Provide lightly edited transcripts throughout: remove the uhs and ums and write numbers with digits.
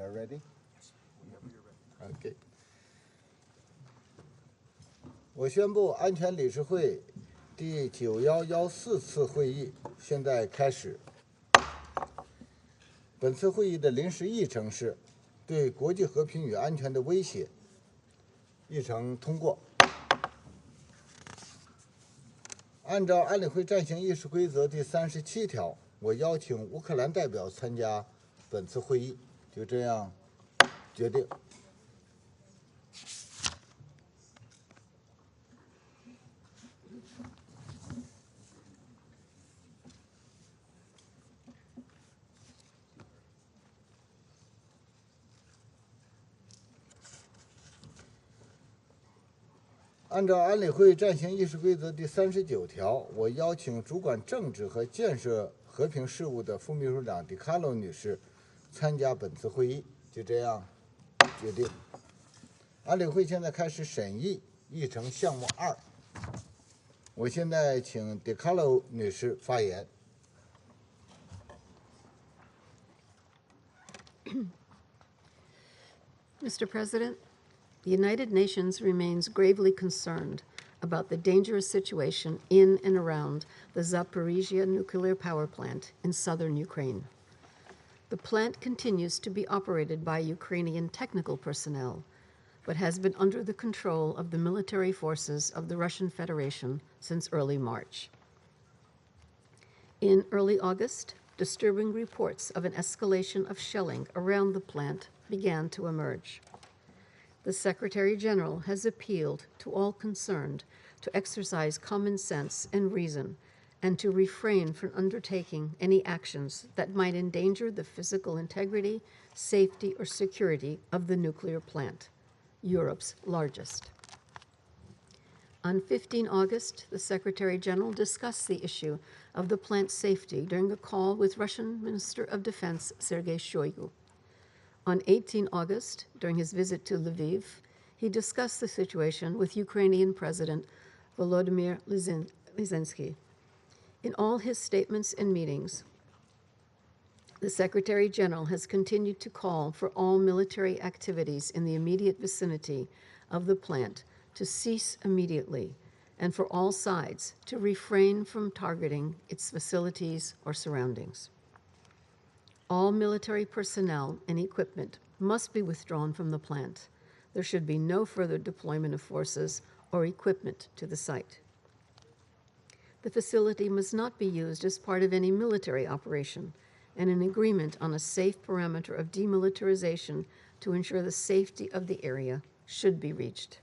are ready? Okay. 我宣布安全理事会第9114次会议现在开始。本次会议的临时议程是对国际和平与安全的威胁。议程通过。按照安理会暂行议事规则第37条，我邀请乌克兰代表参加本次会议，就这样决定。按照安理会暂行议事规则第39条，我邀请主管政治和建设和平事务的副秘书长迪卡洛女士参加本次会议，就这样决定。安理会现在开始审议议程项目2。我现在请迪卡洛女士发言。Mr. President, the United Nations remains gravely concerned about the dangerous situation in and around the Zaporizhzhia nuclear power plant in southern Ukraine. The plant continues to be operated by Ukrainian technical personnel, but has been under the control of the military forces of the Russian Federation since early March. In early August, disturbing reports of an escalation of shelling around the plant began to emerge. The Secretary General has appealed to all concerned to exercise common sense and reason and to refrain from undertaking any actions that might endanger the physical integrity, safety, or security of the nuclear plant, Europe's largest. On 15 August, the Secretary General discussed the issue of the plant's safety during a call with Russian Minister of Defense Sergei Shoigu. On 18 August, during his visit to Lviv, he discussed the situation with Ukrainian President Volodymyr Zelensky. In all his statements and meetings, the Secretary General has continued to call for all military activities in the immediate vicinity of the plant to cease immediately and for all sides to refrain from targeting its facilities or surroundings. All military personnel and equipment must be withdrawn from the plant. There should be no further deployment of forces or equipment to the site. The facility must not be used as part of any military operation, and an agreement on a safe parameter of demilitarization to ensure the safety of the area should be reached.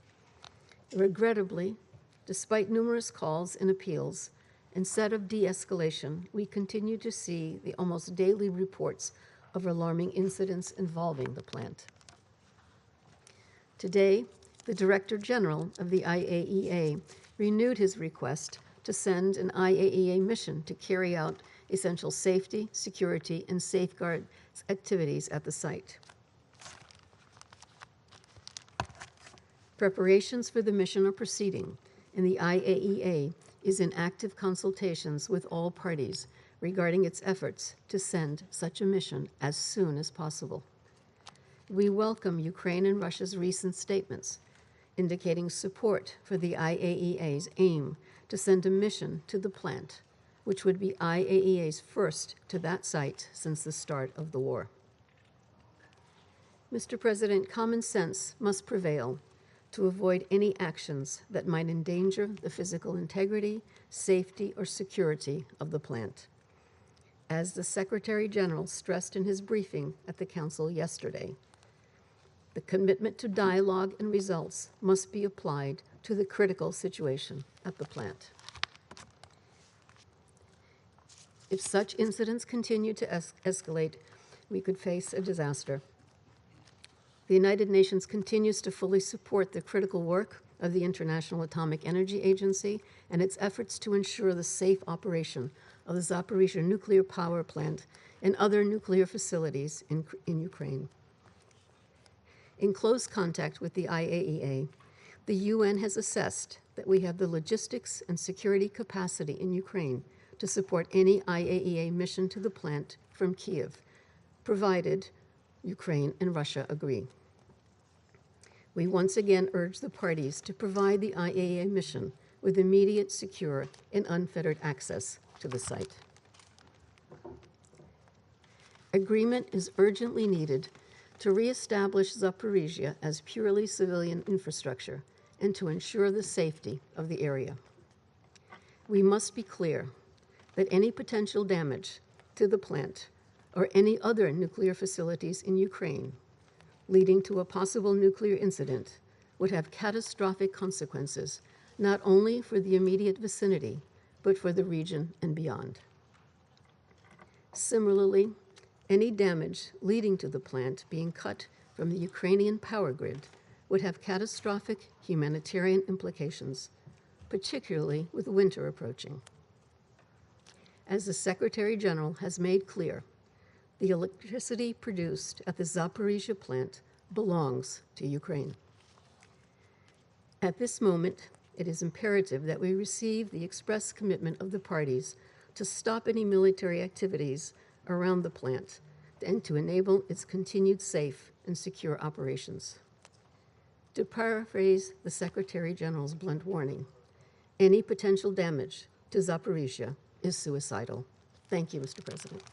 Regrettably, despite numerous calls and appeals, instead of de-escalation, we continue to see the almost daily reports of alarming incidents involving the plant. Today, the Director General of the IAEA renewed his request to send an IAEA mission to carry out essential safety, security, and safeguard activities at the site. Preparations for the mission are proceeding, and the IAEA is in active consultations with all parties regarding its efforts to send such a mission as soon as possible. We welcome Ukraine and Russia's recent statements indicating support for the IAEA's aim to send a mission to the plant, which would be IAEA's first to that site since the start of the war. Mr. President, common sense must prevail to avoid any actions that might endanger the physical integrity, safety, or security of the plant. As the Secretary General stressed in his briefing at the Council yesterday, the commitment to dialogue and results must be applied to the critical situation at the plant. If such incidents continue to escalate, we could face a disaster. The United Nations continues to fully support the critical work of the International Atomic Energy Agency and its efforts to ensure the safe operation of the Zaporizhzhia nuclear power plant and other nuclear facilities in Ukraine. In close contact with the IAEA, the UN has assessed that we have the logistics and security capacity in Ukraine to support any IAEA mission to the plant from Kyiv, provided Ukraine and Russia agree. We once again urge the parties to provide the IAEA mission with immediate, secure, and unfettered access to the site. Agreement is urgently needed to reestablish Zaporizhzhia as purely civilian infrastructure and to ensure the safety of the area. We must be clear that any potential damage to the plant or any other nuclear facilities in Ukraine leading to a possible nuclear incident would have catastrophic consequences not only for the immediate vicinity, but for the region and beyond. Similarly, any damage leading to the plant being cut from the Ukrainian power grid would have catastrophic humanitarian implications, particularly with winter approaching. As the Secretary General has made clear, the electricity produced at the Zaporizhzhia plant belongs to Ukraine. At this moment, it is imperative that we receive the express commitment of the parties to stop any military activities around the plant and to enable its continued safe and secure operations. To paraphrase the Secretary General's blunt warning, any potential damage to Zaporizhzhia is suicidal. Thank you, Mr. President.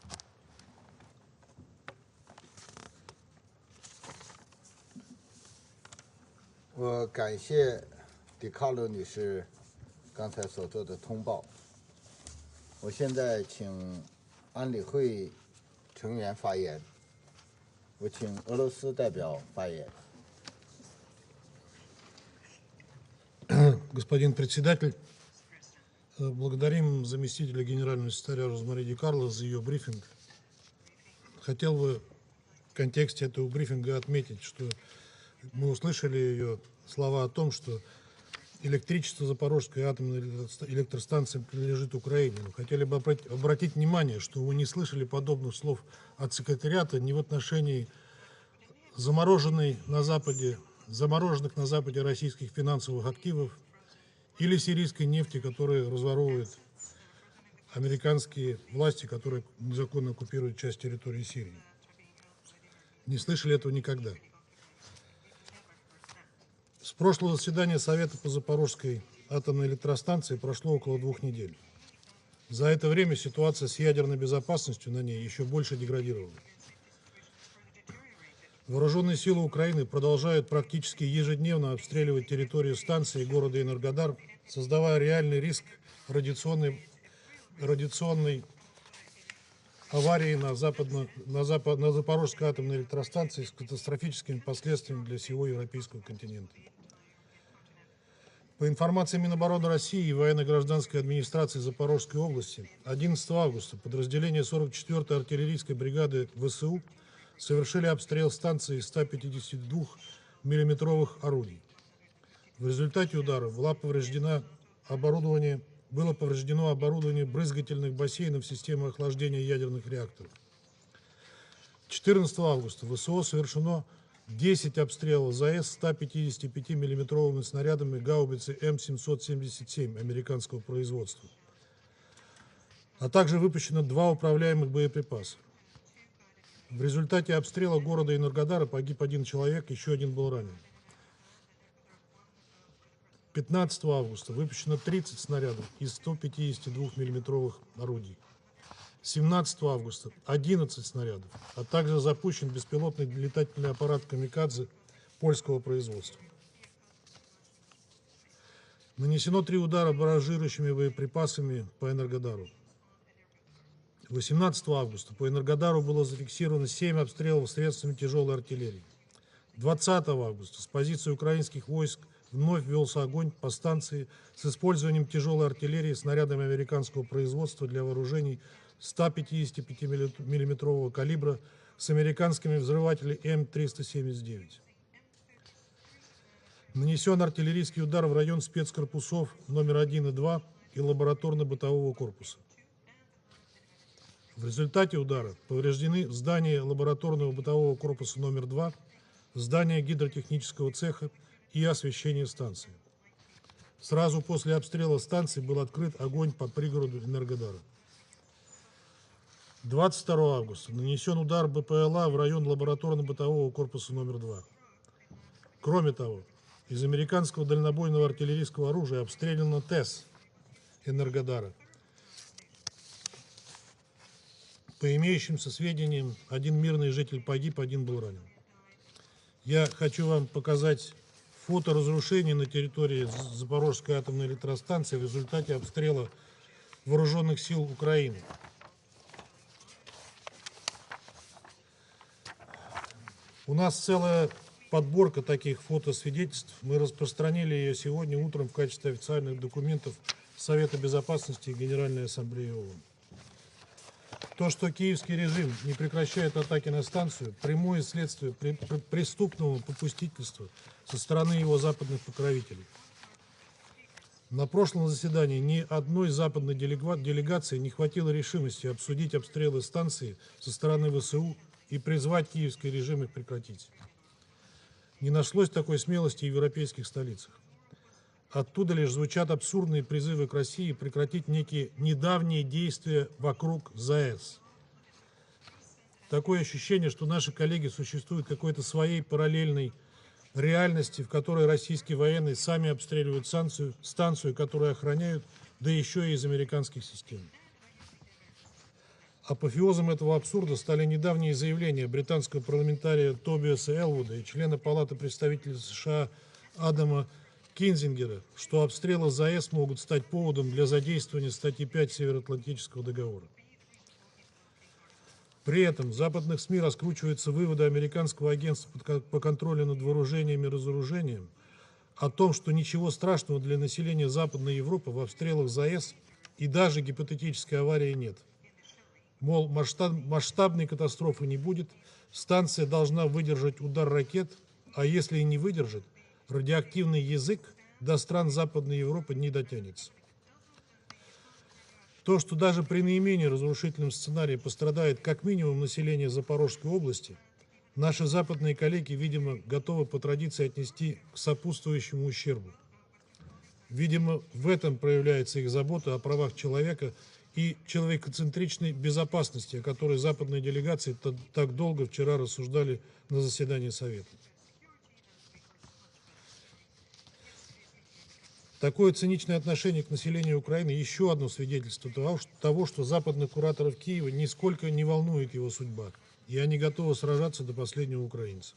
我感谢迪卡罗女士刚才所做的通报。我现在请安理会成员发言。我请俄罗斯代表发言。Господин председатель, благодарим заместителя генерального секретаря Розмари Ди Карлос за ее брифинг. Хотел бы в контексте этого брифинга отметить, что мы услышали ее слова о том, что электричество Запорожской атомной электростанции принадлежит Украине. Но хотели бы обратить внимание, что мы не слышали подобных слов от секретариата ни в отношении замороженных на Западе российских финансовых активов или сирийской нефти, которую разворовывают американские власти, которые незаконно оккупируют часть территории Сирии. Не слышали этого никогда. С прошлого заседания Совета по Запорожской атомной электростанции прошло около 2 недель. За это время ситуация с ядерной безопасностью на ней еще больше деградировала. Вооруженные силы Украины продолжают практически ежедневно обстреливать территорию станции и города Энергодар, создавая реальный риск радиационной аварии на Запорожской атомной электростанции с катастрофическими последствиями для всего европейского континента. По информации Минобороны России и военно-гражданской администрации Запорожской области, 11 августа подразделения 44-й артиллерийской бригады ВСУ совершили обстрел станции 152 миллиметровых орудий. В результате удара было повреждено оборудование брызгательных бассейнов системы охлаждения ядерных реакторов. 14 августа в ВСУ совершено 10 обстрелов ЗАЭС 155 миллиметровыми снарядами гаубицы М777 американского производства, а также выпущено 2 управляемых боеприпаса. В результате обстрела города Энергодара погиб 1 человек, еще 1 был ранен. 15 августа выпущено 30 снарядов из 152 миллиметровых орудий. 17 августа 11 снарядов, а также запущен беспилотный летательный аппарат «Камикадзе» польского производства. Нанесено 3 удара барражирующими боеприпасами по Энергодару. 18 августа по Энергодару было зафиксировано 7 обстрелов средствами тяжелой артиллерии. 20 августа с позиции украинских войск вновь велся огонь по станции с использованием тяжелой артиллерии снарядами американского производства для вооружений 155 миллиметрового калибра с американскими взрывателями М379. Нанесен артиллерийский удар в район спецкорпусов номер 1 и 2 и лабораторно-бытового корпуса. В результате удара повреждены здания лабораторного бытового корпуса номер 2, здание гидротехнического цеха и освещение станции. Сразу после обстрела станции был открыт огонь по пригороду Энергодара. 22 августа нанесен удар БПЛА в район лабораторно-бытового корпуса номер 2. Кроме того, из американского дальнобойного артиллерийского оружия обстреляна ТЭС Энергодара. По имеющимся сведениям, один мирный житель погиб, один был ранен. Я хочу вам показать фото разрушений на территории Запорожской атомной электростанции в результате обстрела вооруженных сил Украины. У нас целая подборка таких фотосвидетельств. Мы распространили ее сегодня утром в качестве официальных документов Совета Безопасности и Генеральной Ассамблеи ООН. То, что киевский режим не прекращает атаки на станцию, прямое следствие преступного попустительства со стороны его западных покровителей. На прошлом заседании ни одной западной делегации не хватило решимости обсудить обстрелы станции со стороны ВСУ и призвать киевский режим их прекратить. Не нашлось такой смелости и в европейских столицах. Оттуда лишь звучат абсурдные призывы к России прекратить некие недавние действия вокруг ЗАЭС. Такое ощущение, что наши коллеги существуют в какой-то своей параллельной реальности, в которой российские военные сами обстреливают станцию, которую охраняют, да еще и из американских систем. Апофеозом этого абсурда стали недавние заявления британского парламентария Тобиаса Элвуда и члена Палаты представителей США Адама Кинзингера, что обстрелы ЗАЭС могут стать поводом для задействования статьи 5 Североатлантического договора. При этом в западных СМИ раскручиваются выводы американского агентства по контролю над вооружениями и разоружением о том, что ничего страшного для населения Западной Европы в обстрелах ЗАЭС и даже гипотетической аварии нет. Мол, масштабной катастрофы не будет, станция должна выдержать удар ракет, а если и не выдержит, радиоактивный язык до стран Западной Европы не дотянется. То, что даже при наименее разрушительном сценарии пострадает как минимум население Запорожской области, наши западные коллеги, видимо, готовы по традиции отнести к сопутствующему ущербу. Видимо, в этом проявляется их забота о правах человека и человекоцентричной безопасности, о которой западные делегации так долго вчера рассуждали на заседании Совета. Такое циничное отношение к населению Украины – еще одно свидетельство того, что западных кураторов Киева нисколько не волнует его судьба, и они готовы сражаться до последнего украинца.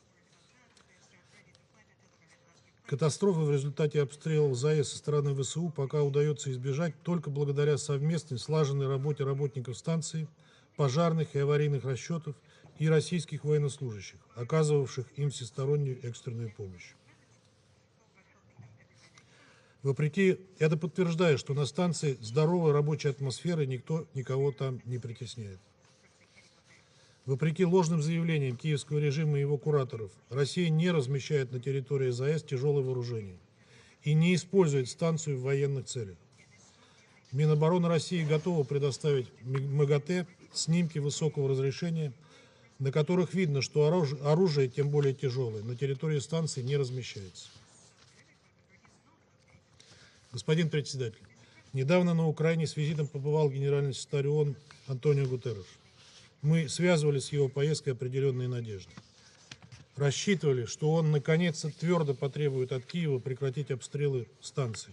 Катастрофы в результате обстрелов ЗАЭС со стороны ВСУ пока удается избежать только благодаря совместной слаженной работе работников станции, пожарных и аварийных расчетов и российских военнослужащих, оказывавших им всестороннюю экстренную помощь. Это подтверждает, что на станции здоровая рабочая атмосфера, никто никого там не притесняет. Вопреки ложным заявлениям киевского режима и его кураторов, Россия не размещает на территории ЗАЭС тяжелое вооружение и не использует станцию в военных целях. Минобороны России готова предоставить МАГАТЭ снимки высокого разрешения, на которых видно, что оружие, тем более тяжелое, на территории станции не размещается. Господин председатель, недавно на Украине с визитом побывал генеральный секретарь ООН Антонио Гутерреш. Мы связывали с его поездкой определенные надежды. Рассчитывали, что он наконец-то твердо потребует от Киева прекратить обстрелы станции.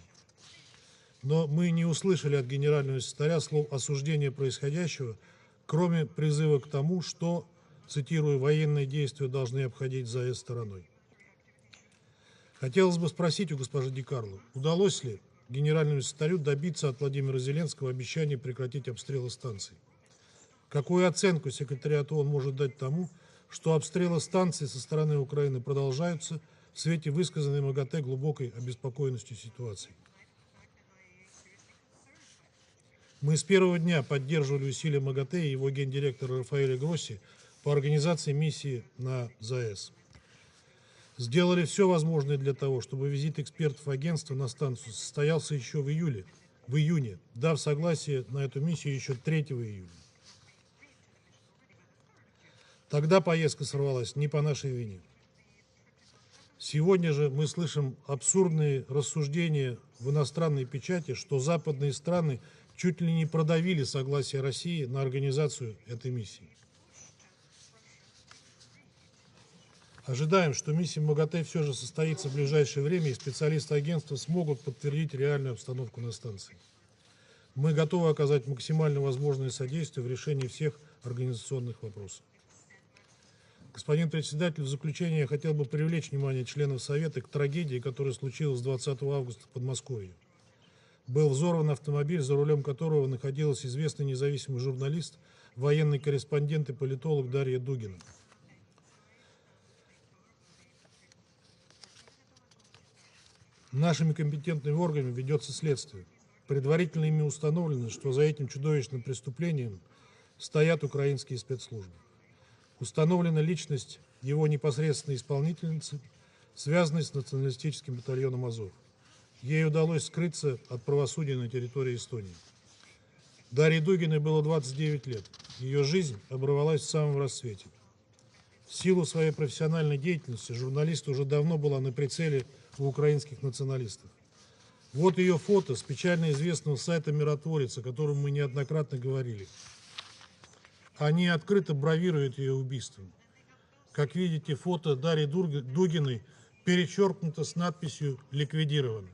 Но мы не услышали от генерального секретаря слов осуждения происходящего, кроме призыва к тому, что, цитирую, военные действия должны обходить ЗАЭС стороной. Хотелось бы спросить у госпожи Ди Карло, удалось ли генеральному секретарю добиться от Владимира Зеленского обещания прекратить обстрелы станций? Какую оценку секретариат ООН может дать тому, что обстрелы станций со стороны Украины продолжаются в свете высказанной МАГАТЭ глубокой обеспокоенностью ситуации? Мы с первого дня поддерживали усилия МАГАТЭ и его гендиректора Рафаэля Гросси по организации миссии на ЗАЭС. Сделали все возможное для того, чтобы визит экспертов агентства на станцию состоялся еще в июне, дав согласие на эту миссию еще 3 июля. Тогда поездка сорвалась не по нашей вине. Сегодня же мы слышим абсурдные рассуждения в иностранной печати, что западные страны чуть ли не продавили согласие России на организацию этой миссии. Ожидаем, что миссия МАГАТЭ все же состоится в ближайшее время, и специалисты агентства смогут подтвердить реальную обстановку на станции. Мы готовы оказать максимально возможное содействие в решении всех организационных вопросов. Господин председатель, в заключение я хотел бы привлечь внимание членов Совета к трагедии, которая случилась 20 августа в Подмосковье. Был взорван автомобиль, за рулем которого находилась известный независимый журналист, военный корреспондент и политолог Дарья Дугина. Нашими компетентными органами ведется следствие. Предварительно ими установлено, что за этим чудовищным преступлением стоят украинские спецслужбы. Установлена личность его непосредственной исполнительницы, связанной с националистическим батальоном «Азов». Ей удалось скрыться от правосудия на территории Эстонии. Дарье Дугиной было 29 лет. Ее жизнь оборвалась в самом расцвете. В силу своей профессиональной деятельности журналист уже давно была на прицеле у украинских националистов. Вот ее фото с печально известного сайта «Миротворец», о котором мы неоднократно говорили. Они открыто бравируют ее убийством. Как видите, фото Дарьи Дугиной перечеркнуто с надписью «Ликвидировано».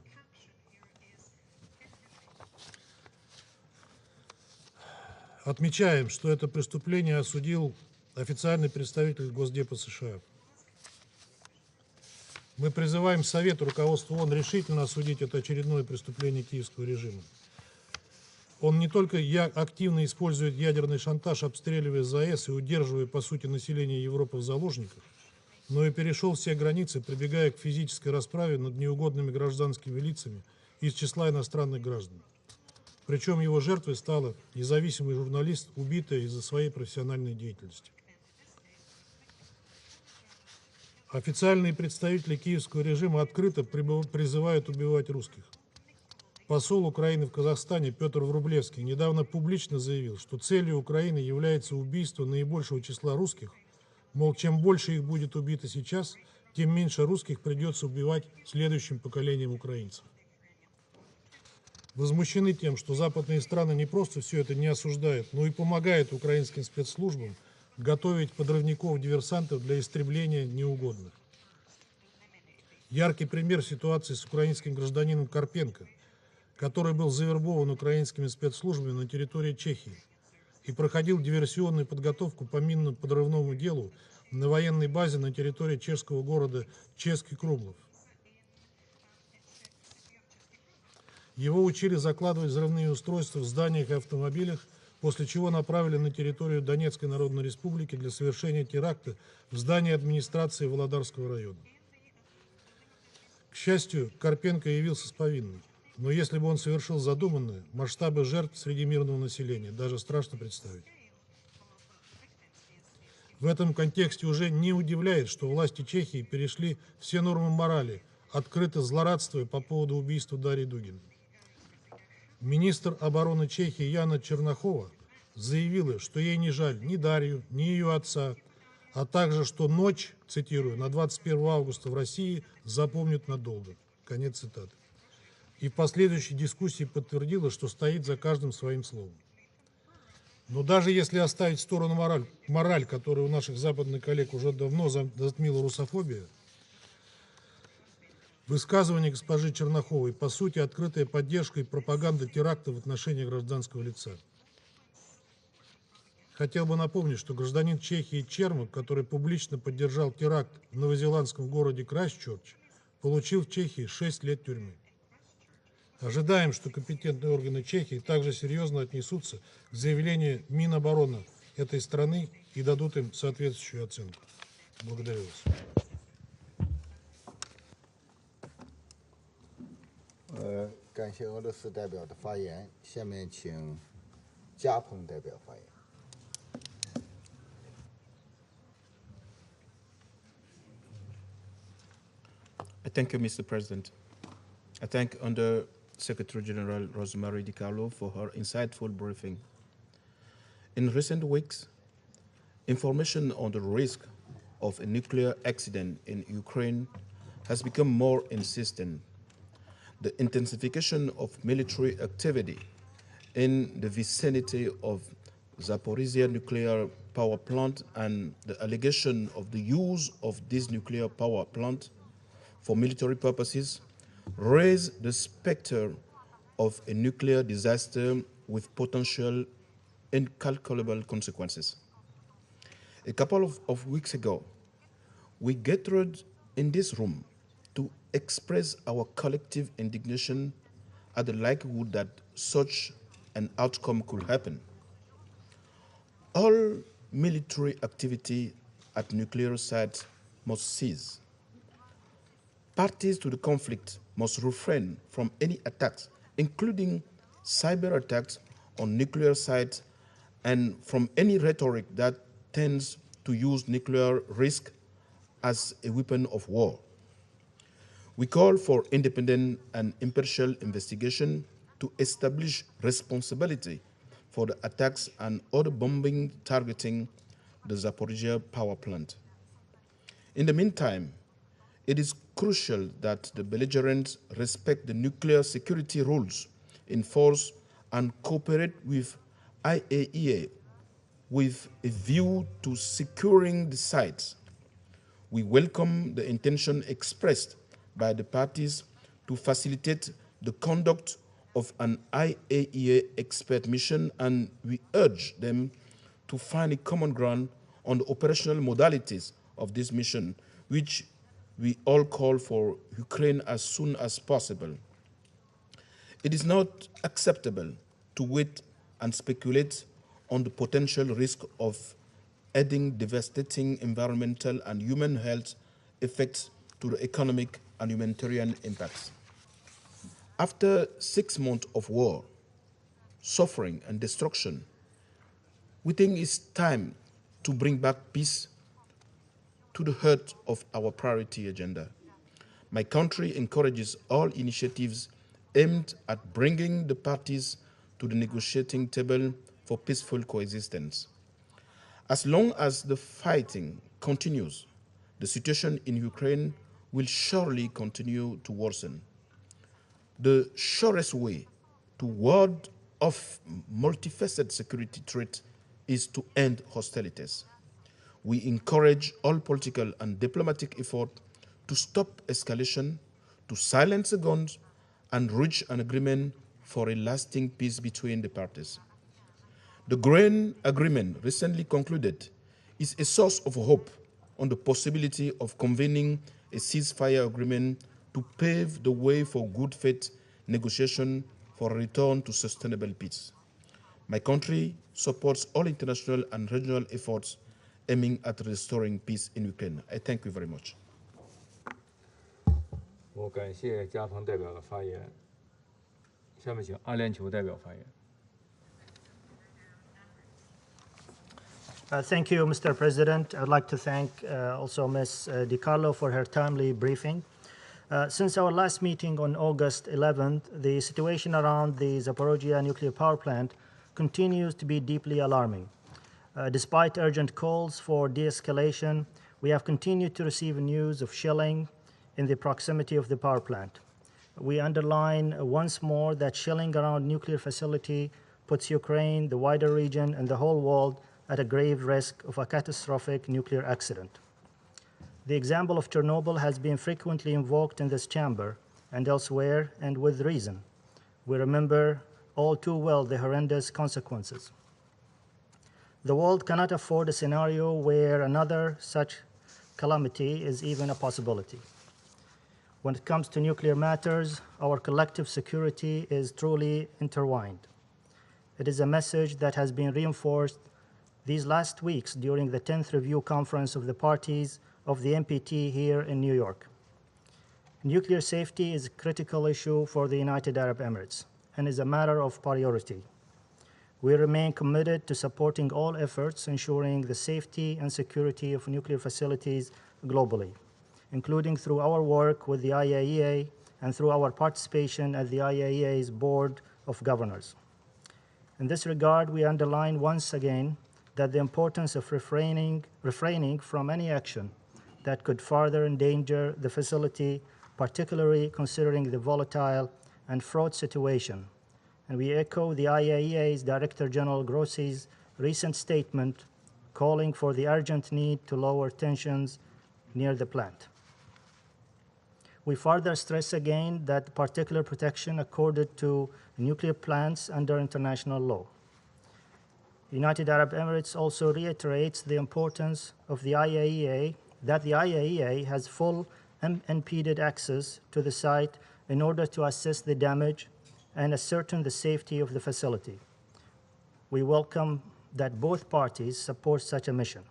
Отмечаем, что это преступление осудил официальный представитель Госдепа США. Мы призываем Совет и руководство ООН решительно осудить это очередное преступление киевского режима. Он не только активно использует ядерный шантаж, обстреливая ЗАЭС и удерживая, по сути, население Европы в заложниках, но и перешел все границы, прибегая к физической расправе над неугодными гражданскими лицами из числа иностранных граждан. Причем его жертвой стала независимый журналист, убитая из-за своей профессиональной деятельности. Официальные представители киевского режима открыто призывают убивать русских. Посол Украины в Казахстане Петр Врублевский недавно публично заявил, что целью Украины является убийство наибольшего числа русских, мол, чем больше их будет убито сейчас, тем меньше русских придется убивать следующим поколениям украинцев. Возмущены тем, что западные страны не просто все это не осуждают, но и помогают украинским спецслужбам готовить подрывников-диверсантов для истребления неугодных. Яркий пример ситуации с украинским гражданином Карпенко, который был завербован украинскими спецслужбами на территории Чехии и проходил диверсионную подготовку по минно-подрывному делу на военной базе на территории чешского города Český Krumlov. Его учили закладывать взрывные устройства в зданиях и автомобилях, после чего направили на территорию Донецкой Народной Республики для совершения теракта в здании администрации Володарского района. К счастью, Карпенко явился с повинной, но если бы он совершил задуманное, масштабы жертв среди мирного населения даже страшно представить. В этом контексте уже не удивляет, что власти Чехии перешли все нормы морали, открыто злорадствуя по поводу убийства Дарьи Дугиной. Министр обороны Чехии Яна Чернохова заявила, что ей не жаль ни Дарью, ни ее отца, а также, что ночь, цитирую, на 21 августа в России запомнят надолго. Конец цитаты. И в последующей дискуссии подтвердила, что стоит за каждым своим словом. Но даже если оставить в сторону мораль, которую у наших западных коллег уже давно затмила русофобия, высказывание госпожи Черноховой, по сути, открытая поддержка и пропаганда теракта в отношении гражданского лица. Хотел бы напомнить, что гражданин Чехии Чермак, который публично поддержал теракт в новозеландском городе Крайстчерч, получил в Чехии 6 лет тюрьмы. Ожидаем, что компетентные органы Чехии также серьезно отнесутся к заявлению Минобороны этой страны и дадут им соответствующую оценку. Благодарю вас. 感谢俄罗斯代表的发言，下面请加蓬代表发言。Thank you, Mr. President. I thank Under Secretary General Rosemary DiCarlo for her insightful briefing. In recent weeks, information on the risk of a nuclear accident in Ukraine has become more insistent. The intensification of military activity in the vicinity of Zaporizhzhia nuclear power plant and the allegation of the use of this nuclear power plant for military purposes raise the specter of a nuclear disaster with potential incalculable consequences. A couple of weeks ago, we gathered in this room to express our collective indignation at the likelihood that such an outcome could happen. All military activity at nuclear sites must cease. Parties to the conflict must refrain from any attacks, including cyber attacks on nuclear sites, and from any rhetoric that tends to use nuclear risk as a weapon of war. We call for independent and impartial investigation to establish responsibility for the attacks and other bombing targeting the Zaporizhzhia power plant. In the meantime, it is crucial that the belligerents respect the nuclear security rules in force and cooperate with IAEA with a view to securing the sites. We welcome the intention expressed by the parties to facilitate the conduct of an IAEA expert mission, and we urge them to find a common ground on the operational modalities of this mission, which we all call for Ukraine as soon as possible. It is not acceptable to wait and speculate on the potential risk of adding devastating environmental and human health effects to the economic and humanitarian impacts. After 6 months of war, suffering, and destruction, we think it's time to bring back peace to the heart of our priority agenda. My country encourages all initiatives aimed at bringing the parties to the negotiating table for peaceful coexistence. As long as the fighting continues, the situation in Ukraine will surely continue to worsen. The surest way to ward off multifaceted security threat is to end hostilities. We encourage all political and diplomatic effort to stop escalation, to silence the guns, and reach an agreement for a lasting peace between the parties. The grain agreement recently concluded is a source of hope on the possibility of convening a ceasefire agreement to pave the way for good faith negotiation for a return to sustainable peace. My country supports all international and regional efforts aiming at restoring peace in Ukraine. I thank you very much. 我感谢加蓬代表的发言。下面请阿联酋代表发言。Thank you, Mr. President. I'd like to thank also Ms. DiCarlo for her timely briefing. Since our last meeting on August 11th, the situation around the Zaporizhzhia nuclear power plant continues to be deeply alarming. Despite urgent calls for de-escalation, we have continued to receive news of shelling in the proximity of the power plant. We underline once more that shelling around nuclear facility puts Ukraine, the wider region, and the whole world at a grave risk of a catastrophic nuclear accident. The example of Chernobyl has been frequently invoked in this chamber and elsewhere, and with reason. We remember all too well the horrendous consequences. The world cannot afford a scenario where another such calamity is even a possibility. When it comes to nuclear matters, our collective security is truly intertwined. It is a message that has been reinforced these last weeks during the 10th Review Conference of the Parties of the NPT here in New York. Nuclear safety is a critical issue for the United Arab Emirates and is a matter of priority. We remain committed to supporting all efforts ensuring the safety and security of nuclear facilities globally, including through our work with the IAEA and through our participation at the IAEA's Board of Governors. In this regard, we underline once again that the importance of refraining from any action that could further endanger the facility, particularly considering the volatile and fraught situation and we echo the IAEA's Director General Grossi's recent statement calling for the urgent need to lower tensions near the plant. We further stress again that particular protection accorded to nuclear plants under international law. United Arab Emirates also reiterates the importance of the IAEA, that the IAEA has full unimpeded access to the site in order to assess the damage and ascertain the safety of the facility. We welcome that both parties support such a mission,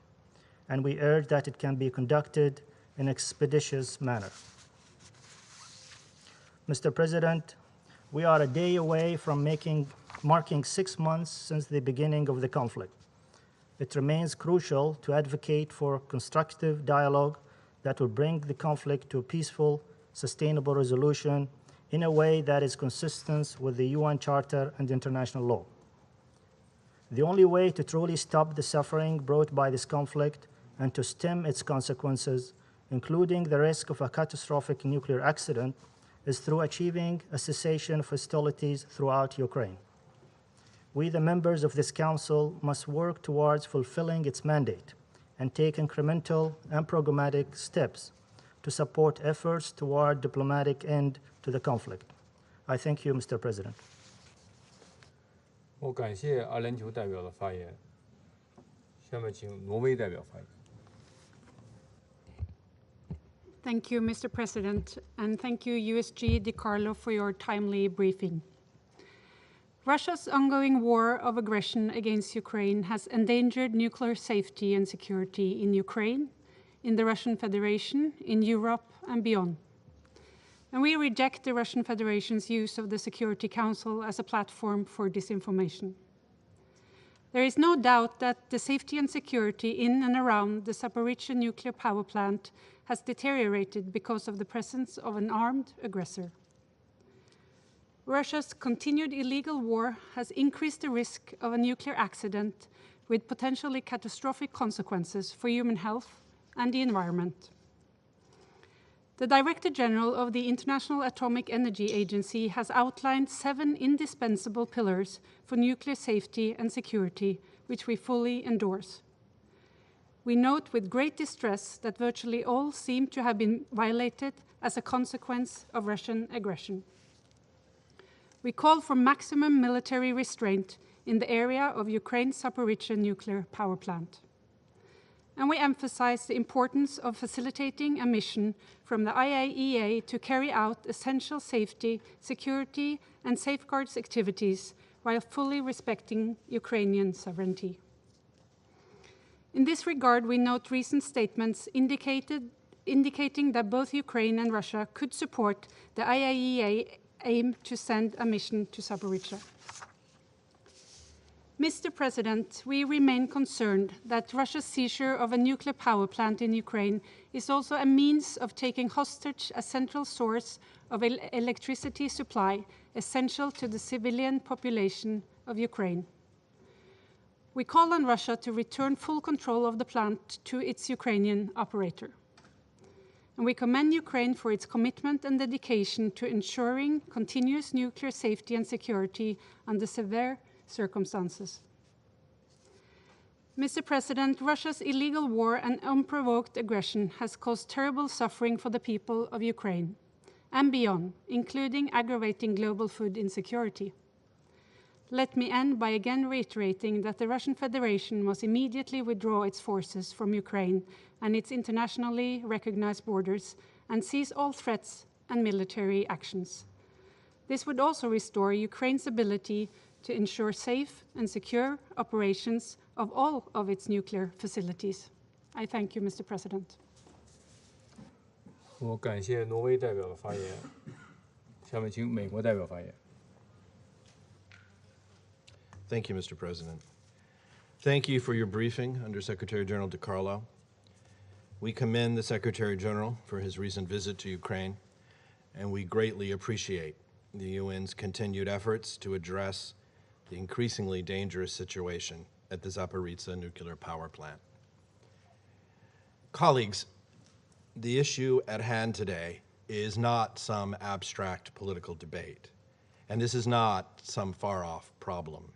and we urge that it can be conducted in an expeditious manner. Mr. President, we are a day away from marking 6 months since the beginning of the conflict. It remains crucial to advocate for constructive dialogue that will bring the conflict to a peaceful, sustainable resolution in a way that is consistent with the UN Charter and international law. The only way to truly stop the suffering brought by this conflict and to stem its consequences, including the risk of a catastrophic nuclear accident, is through achieving a cessation of hostilities throughout Ukraine. We, the members of this Council, must work towards fulfilling its mandate and take incremental and programmatic steps to support efforts toward diplomatic end to the conflict. I thank you, Mr. President. 我感谢阿联酋代表的发言。下面请挪威代表发言。 Thank you, Mr. President, and thank you, USG DiCarlo, for your timely briefing. Russia's ongoing war of aggression against Ukraine has endangered nuclear safety and security in Ukraine, in the Russian Federation, in Europe, and beyond. And we reject the Russian Federation's use of the Security Council as a platform for disinformation. There is no doubt that the safety and security in and around the Zaporizhzhia nuclear power plant has deteriorated because of the presence of an armed aggressor. Russia's continued illegal war has increased the risk of a nuclear accident with potentially catastrophic consequences for human health and the environment. The Director General of the International Atomic Energy Agency has outlined 7 indispensable pillars for nuclear safety and security, which we fully endorse. We note with great distress that virtually all seem to have been violated as a consequence of Russian aggression. We call for maximum military restraint in the area of Ukraine's Zaporizhzhia nuclear power plant. And we emphasize the importance of facilitating a mission from the IAEA to carry out essential safety, security, and safeguards activities while fully respecting Ukrainian sovereignty. In this regard, we note recent statements indicating that both Ukraine and Russia could support the IAEA aim to send a mission to Zaporizhzhia. Mr. President, we remain concerned that Russia's seizure of a nuclear power plant in Ukraine is also a means of taking hostage a central source of electricity supply essential to the civilian population of Ukraine. We call on Russia to return full control of the plant to its Ukrainian operator. And we commend Ukraine for its commitment and dedication to ensuring continuous nuclear safety and security under severe circumstances. Mr. President, Russia's illegal war and unprovoked aggression has caused terrible suffering for the people of Ukraine and beyond, including aggravating global food insecurity. Let me end by again reiterating that the Russian Federation must immediately withdraw its forces from Ukraine and its internationally recognized borders and cease all threats and military actions. This would also restore Ukraine's ability to ensure safe and secure operations of all of its nuclear facilities. I thank you, Mr. President. 我感谢挪威代表的发言。下面请美国代表发言。 Thank you, Mr. President. Thank you for your briefing, Undersecretary General DiCarlo. We commend the Secretary General for his recent visit to Ukraine, and we greatly appreciate the UN's continued efforts to address the increasingly dangerous situation at the Zaporizhzhia nuclear power plant. Colleagues, the issue at hand today is not some abstract political debate. and this is not some far-off problem.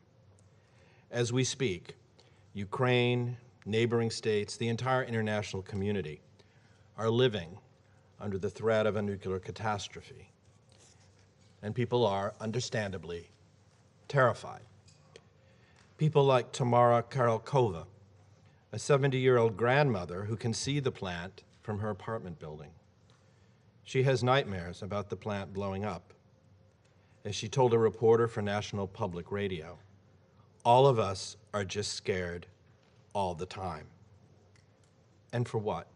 As we speak, Ukraine, neighboring states, the entire international community are living under the threat of a nuclear catastrophe. And people are, understandably, terrified. People like Tamara Karolkova, a 70-year-old grandmother who can see the plant from her apartment building. She has nightmares about the plant blowing up. As she told a reporter for National Public Radio, all of us are just scared all the time. And for what?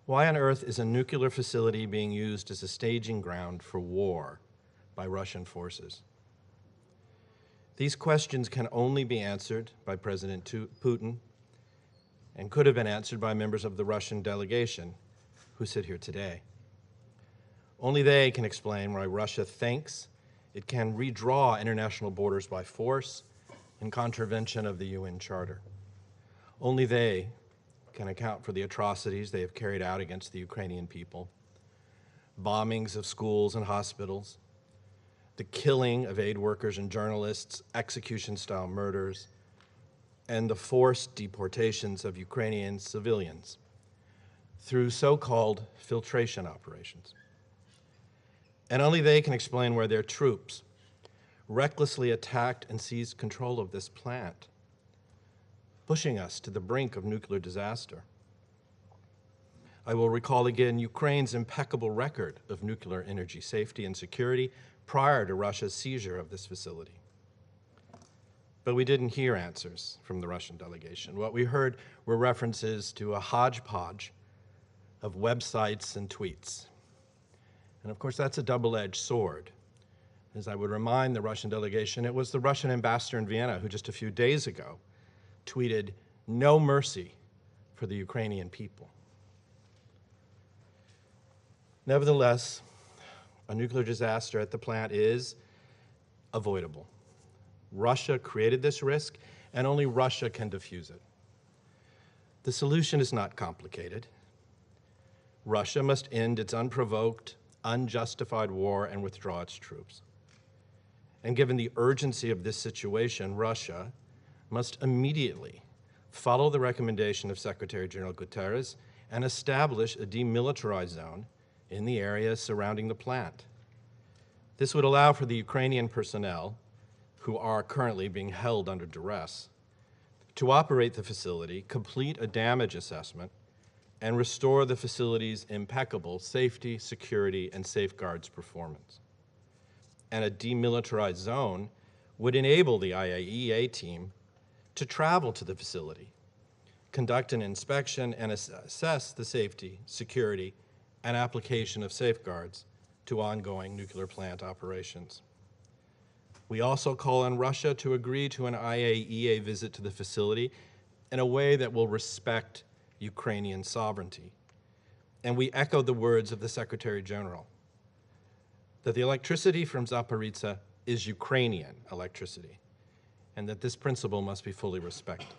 Why on earth is a nuclear facility being used as a staging ground for war by Russian forces? These questions can only be answered by President Putin and could have been answered by members of the Russian delegation who sit here today. Only they can explain why Russia thinks it can redraw international borders by force in contravention of the UN Charter. Only they can account for the atrocities they have carried out against the Ukrainian people, bombings of schools and hospitals, the killing of aid workers and journalists, execution-style murders, and the forced deportations of Ukrainian civilians through so-called filtration operations. And only they can explain why their troops recklessly attacked and seized control of this plant, pushing us to the brink of nuclear disaster. I will recall again Ukraine's impeccable record of nuclear energy safety and security prior to Russia's seizure of this facility. But we didn't hear answers from the Russian delegation. What we heard were references to a hodgepodge of websites and tweets. And of course, that's a double-edged sword. As I would remind the Russian delegation, it was the Russian ambassador in Vienna who just a few days ago tweeted, "No mercy for the Ukrainian people." Nevertheless, a nuclear disaster at the plant is avoidable. Russia created this risk, and only Russia can defuse it. The solution is not complicated. Russia must end its unprovoked, unjustified war and withdraw its troops. And given the urgency of this situation, Russia must immediately follow the recommendation of Secretary General Guterres and establish a demilitarized zone in the area surrounding the plant. This would allow for the Ukrainian personnel, who are currently being held under duress, to operate the facility, complete a damage assessment, and restore the facility's impeccable safety, security, and safeguards performance. And a demilitarized zone would enable the IAEA team to travel to the facility, conduct an inspection, and assess the safety, security, and application of safeguards to ongoing nuclear plant operations. We also call on Russia to agree to an IAEA visit to the facility in a way that will respect Ukrainian sovereignty. And we echo the words of the Secretary General, that the electricity from Zaporizhzhia is Ukrainian electricity, and that this principle must be fully respected.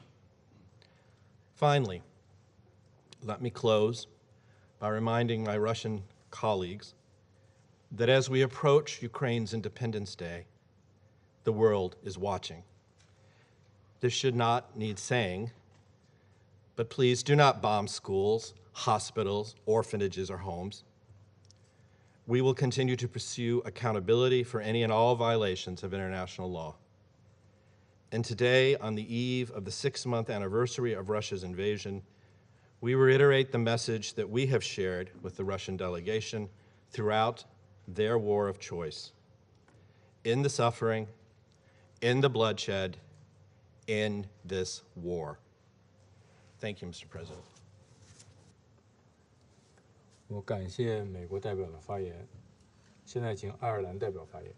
Finally, let me close by reminding my Russian colleagues that as we approach Ukraine's Independence Day, the world is watching. This should not need saying, but please do not bomb schools, hospitals, orphanages, or homes. We will continue to pursue accountability for any and all violations of international law. And today, on the eve of the 6-month anniversary of Russia's invasion, we reiterate the message that we have shared with the Russian delegation throughout their war of choice. In the suffering, in the bloodshed, in this war. Thank you, Mr. President. 我感谢美国代表的发言，现在请爱尔兰代表发言。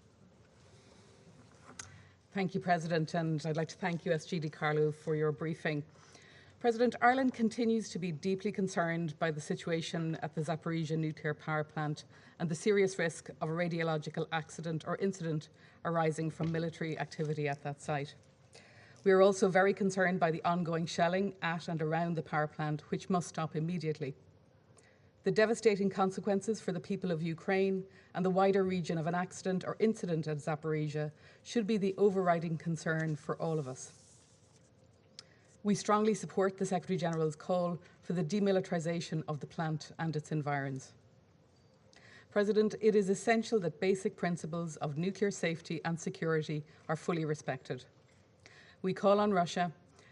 Thank you, President, and I'd like to thank USG DiCarlo for your briefing. President, Ireland continues to be deeply concerned by the situation at the Zaporizhzhia nuclear power plant and the serious risk of a radiological accident or incident arising from military activity at that site. We are also very concerned by the ongoing shelling at and around the power plant, which must stop immediately. The devastating consequences for the people of Ukraine and the wider region of an accident or incident at Zaporizhzhia should be the overriding concern for all of us. We strongly support the Secretary-General's call for the demilitarization of the plant and its environs. President, it is essential that basic principles of nuclear safety and security are fully respected. We call on Russia,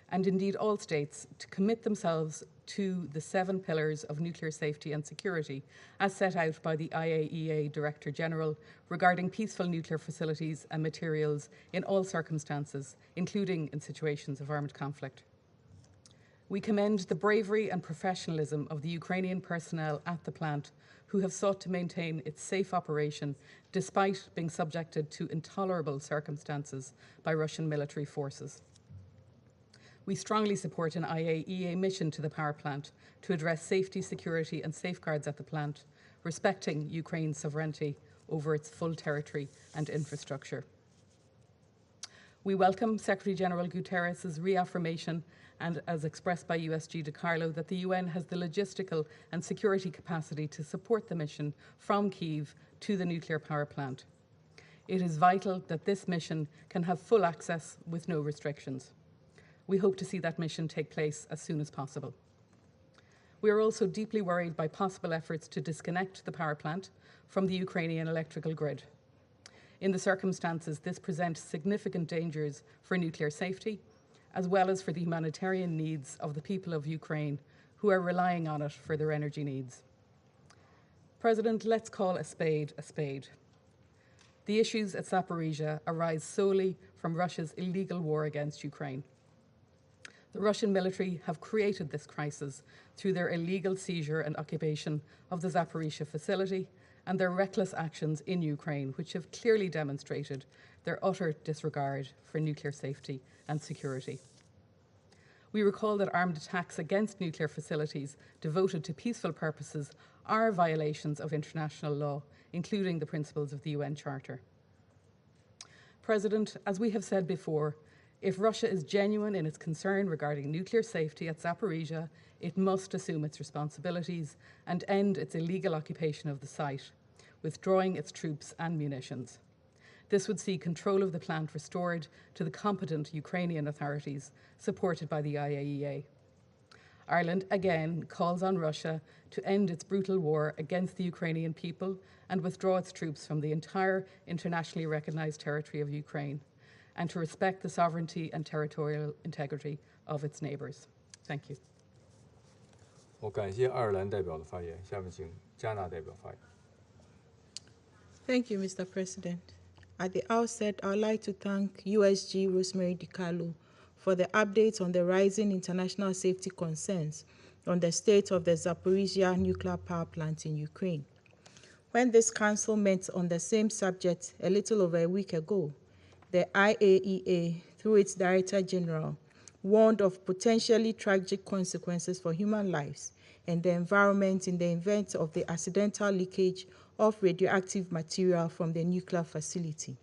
and indeed all states, to commit themselves to the 7 pillars of nuclear safety and security, as set out by the IAEA Director General regarding peaceful nuclear facilities and materials in all circumstances, including in situations of armed conflict. We commend the bravery and professionalism of the Ukrainian personnel at the plant who have sought to maintain its safe operation despite being subjected to intolerable circumstances by Russian military forces. We strongly support an IAEA mission to the power plant to address safety, security and safeguards at the plant, respecting Ukraine's sovereignty over its full territory and infrastructure. We welcome Secretary-General Guterres' reaffirmation and as expressed by USG DiCarlo that the UN has the logistical and security capacity to support the mission from Kyiv to the nuclear power plant. It is vital that this mission can have full access with no restrictions. We hope to see that mission take place as soon as possible. We are also deeply worried by possible efforts to disconnect the power plant from the Ukrainian electrical grid. In the circumstances, this presents significant dangers for nuclear safety, as well as for the humanitarian needs of the people of Ukraine who are relying on it for their energy needs. President, let's call a spade a spade. The issues at Zaporizhzhia arise solely from Russia's illegal war against Ukraine. The Russian military have created this crisis through their illegal seizure and occupation of the Zaporizhzhia facility and their reckless actions in Ukraine, which have clearly demonstrated their utter disregard for nuclear safety and security. We recall that armed attacks against nuclear facilities devoted to peaceful purposes are violations of international law, including the principles of the UN Charter. President, as we have said before, if Russia is genuine in its concern regarding nuclear safety at Zaporizhzhia, it must assume its responsibilities and end its illegal occupation of the site, withdrawing its troops and munitions. This would see control of the plant restored to the competent Ukrainian authorities, supported by the IAEA. Ireland again calls on Russia to end its brutal war against the Ukrainian people and withdraw its troops from the entire internationally recognized territory of Ukraine, and to respect the sovereignty and territorial integrity of its neighbours. Thank you. 我感谢爱尔兰代表的发言，下面请加纳代表发言。Thank you, Mr. President. At the outset, I would like to thank USG Rosemary DiCarlo for the updates on the rising international safety concerns on the state of the Zaporizhzhia nuclear power plant in Ukraine. When this council met on the same subject a little over a week ago, the IAEA, through its Director General, warned of potentially tragic consequences for human lives and the environment in the event of the accidental leakage of radioactive material from the nuclear facility.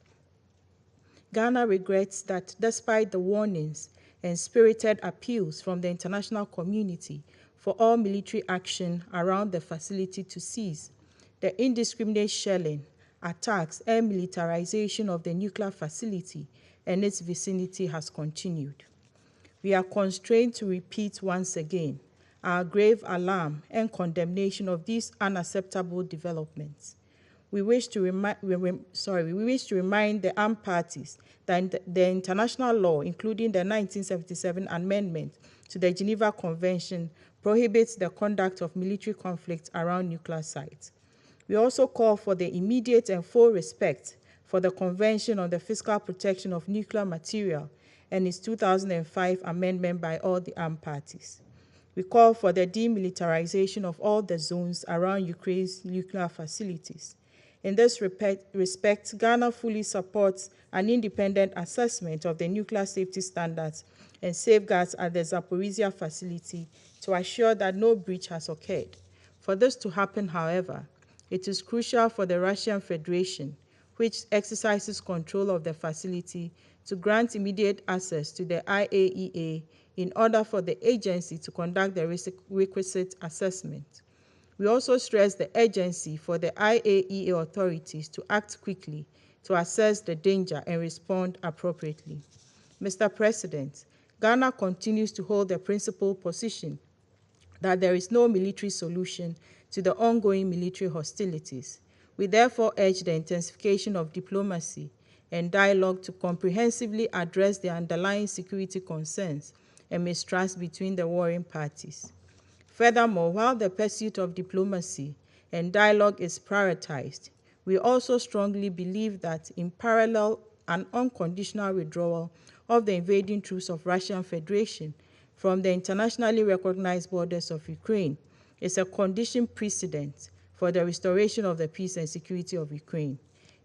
Ghana regrets that despite the warnings and spirited appeals from the international community for all military action around the facility to cease, the indiscriminate shelling, attacks, and militarization of the nuclear facility and its vicinity has continued. We are constrained to repeat once again our grave alarm and condemnation of these unacceptable developments. We wish to remind the armed parties that the international law, including the 1977 amendment to the Geneva Convention, prohibits the conduct of military conflicts around nuclear sites. We also call for the immediate and full respect for the Convention on the Physical Protection of Nuclear Material and its 2005 amendment by all the armed parties. We call for the demilitarization of all the zones around Ukraine's nuclear facilities. In this respect, Ghana fully supports an independent assessment of the nuclear safety standards and safeguards at the Zaporizhzhia facility to assure that no breach has occurred. For this to happen, however, it is crucial for the Russian Federation, which exercises control of the facility, to grant immediate access to the IAEA in order for the agency to conduct the requisite assessment. We also stress the urgency for the IAEA authorities to act quickly to assess the danger and respond appropriately. Mr. President, Ghana continues to hold the principled position that there is no military solution to the ongoing military hostilities. We therefore urge the intensification of diplomacy and dialogue to comprehensively address the underlying security concerns and mistrust between the warring parties. Furthermore, while the pursuit of diplomacy and dialogue is prioritized, we also strongly believe that in parallel, an unconditional withdrawal of the invading troops of Russian Federation from the internationally recognized borders of Ukraine is a condition precedent for the restoration of the peace and security of Ukraine.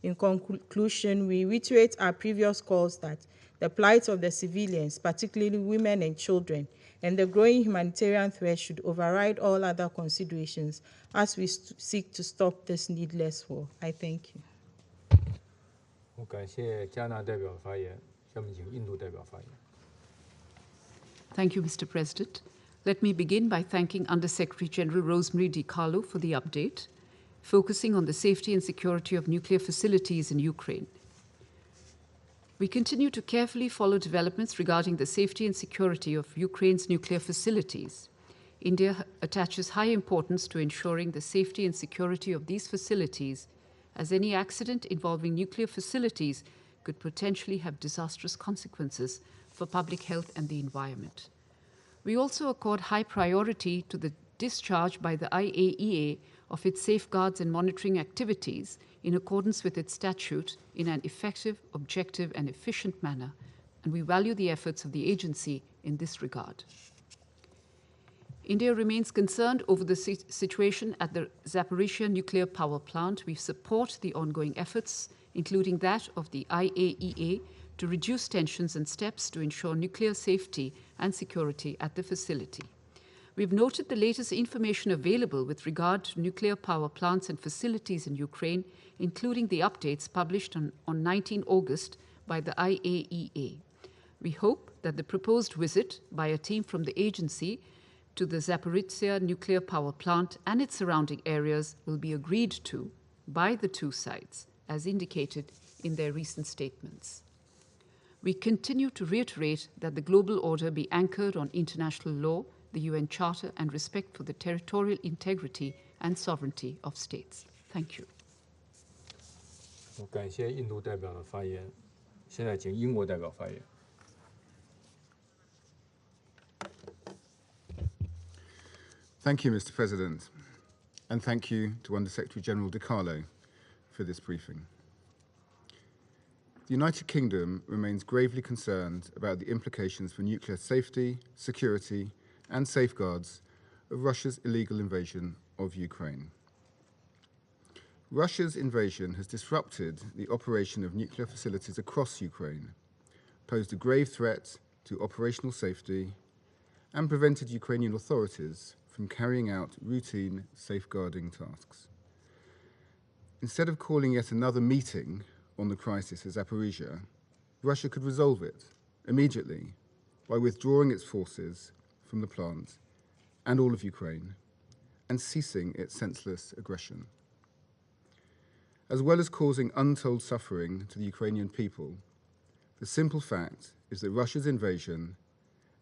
In conclusion, we reiterate our previous calls that the plight of the civilians, particularly women and children, and the growing humanitarian threat should override all other considerations as we seek to stop this needless war. I thank you. 我感谢加纳代表的发言，下面请印度代表发言。 Thank you, Mr. President. Let me begin by thanking Undersecretary General Rosemary DiCarlo for the update, focusing on the safety and security of nuclear facilities in Ukraine. We continue to carefully follow developments regarding the safety and security of Ukraine's nuclear facilities. India attaches high importance to ensuring the safety and security of these facilities, as any accident involving nuclear facilities could potentially have disastrous consequences for public health and the environment. We also accord high priority to the discharge by the IAEA of its safeguards and monitoring activities in accordance with its statute in an effective, objective, and efficient manner, and we value the efforts of the agency in this regard. India remains concerned over the situation at the Zaporizhzhia nuclear power plant. We support the ongoing efforts, including that of the IAEA, to reduce tensions and steps to ensure nuclear safety and security at the facility. We've noted the latest information available with regard to nuclear power plants and facilities in Ukraine, including the updates published on 19 August by the IAEA. We hope that the proposed visit by a team from the agency to the Zaporizhzhia nuclear power plant and its surrounding areas will be agreed to by the two sides, as indicated in their recent statements. We continue to reiterate that the global order be anchored on international law, the UN Charter, and respect for the territorial integrity and sovereignty of states. Thank you. 我感谢印度代表的发言，现在请英国代表发言。 Thank you, Mr. President, and thank you to Undersecretary General DiCarlo for this briefing. The United Kingdom remains gravely concerned about the implications for nuclear safety, security, and safeguards of Russia's illegal invasion of Ukraine. Russia's invasion has disrupted the operation of nuclear facilities across Ukraine, posed a grave threat to operational safety, and prevented Ukrainian authorities from carrying out routine safeguarding tasks. Instead of calling yet another meeting on the crisis at Zaporizhzhia, Russia could resolve it immediately by withdrawing its forces from the plant and all of Ukraine and ceasing its senseless aggression. As well as causing untold suffering to the Ukrainian people, the simple fact is that Russia's invasion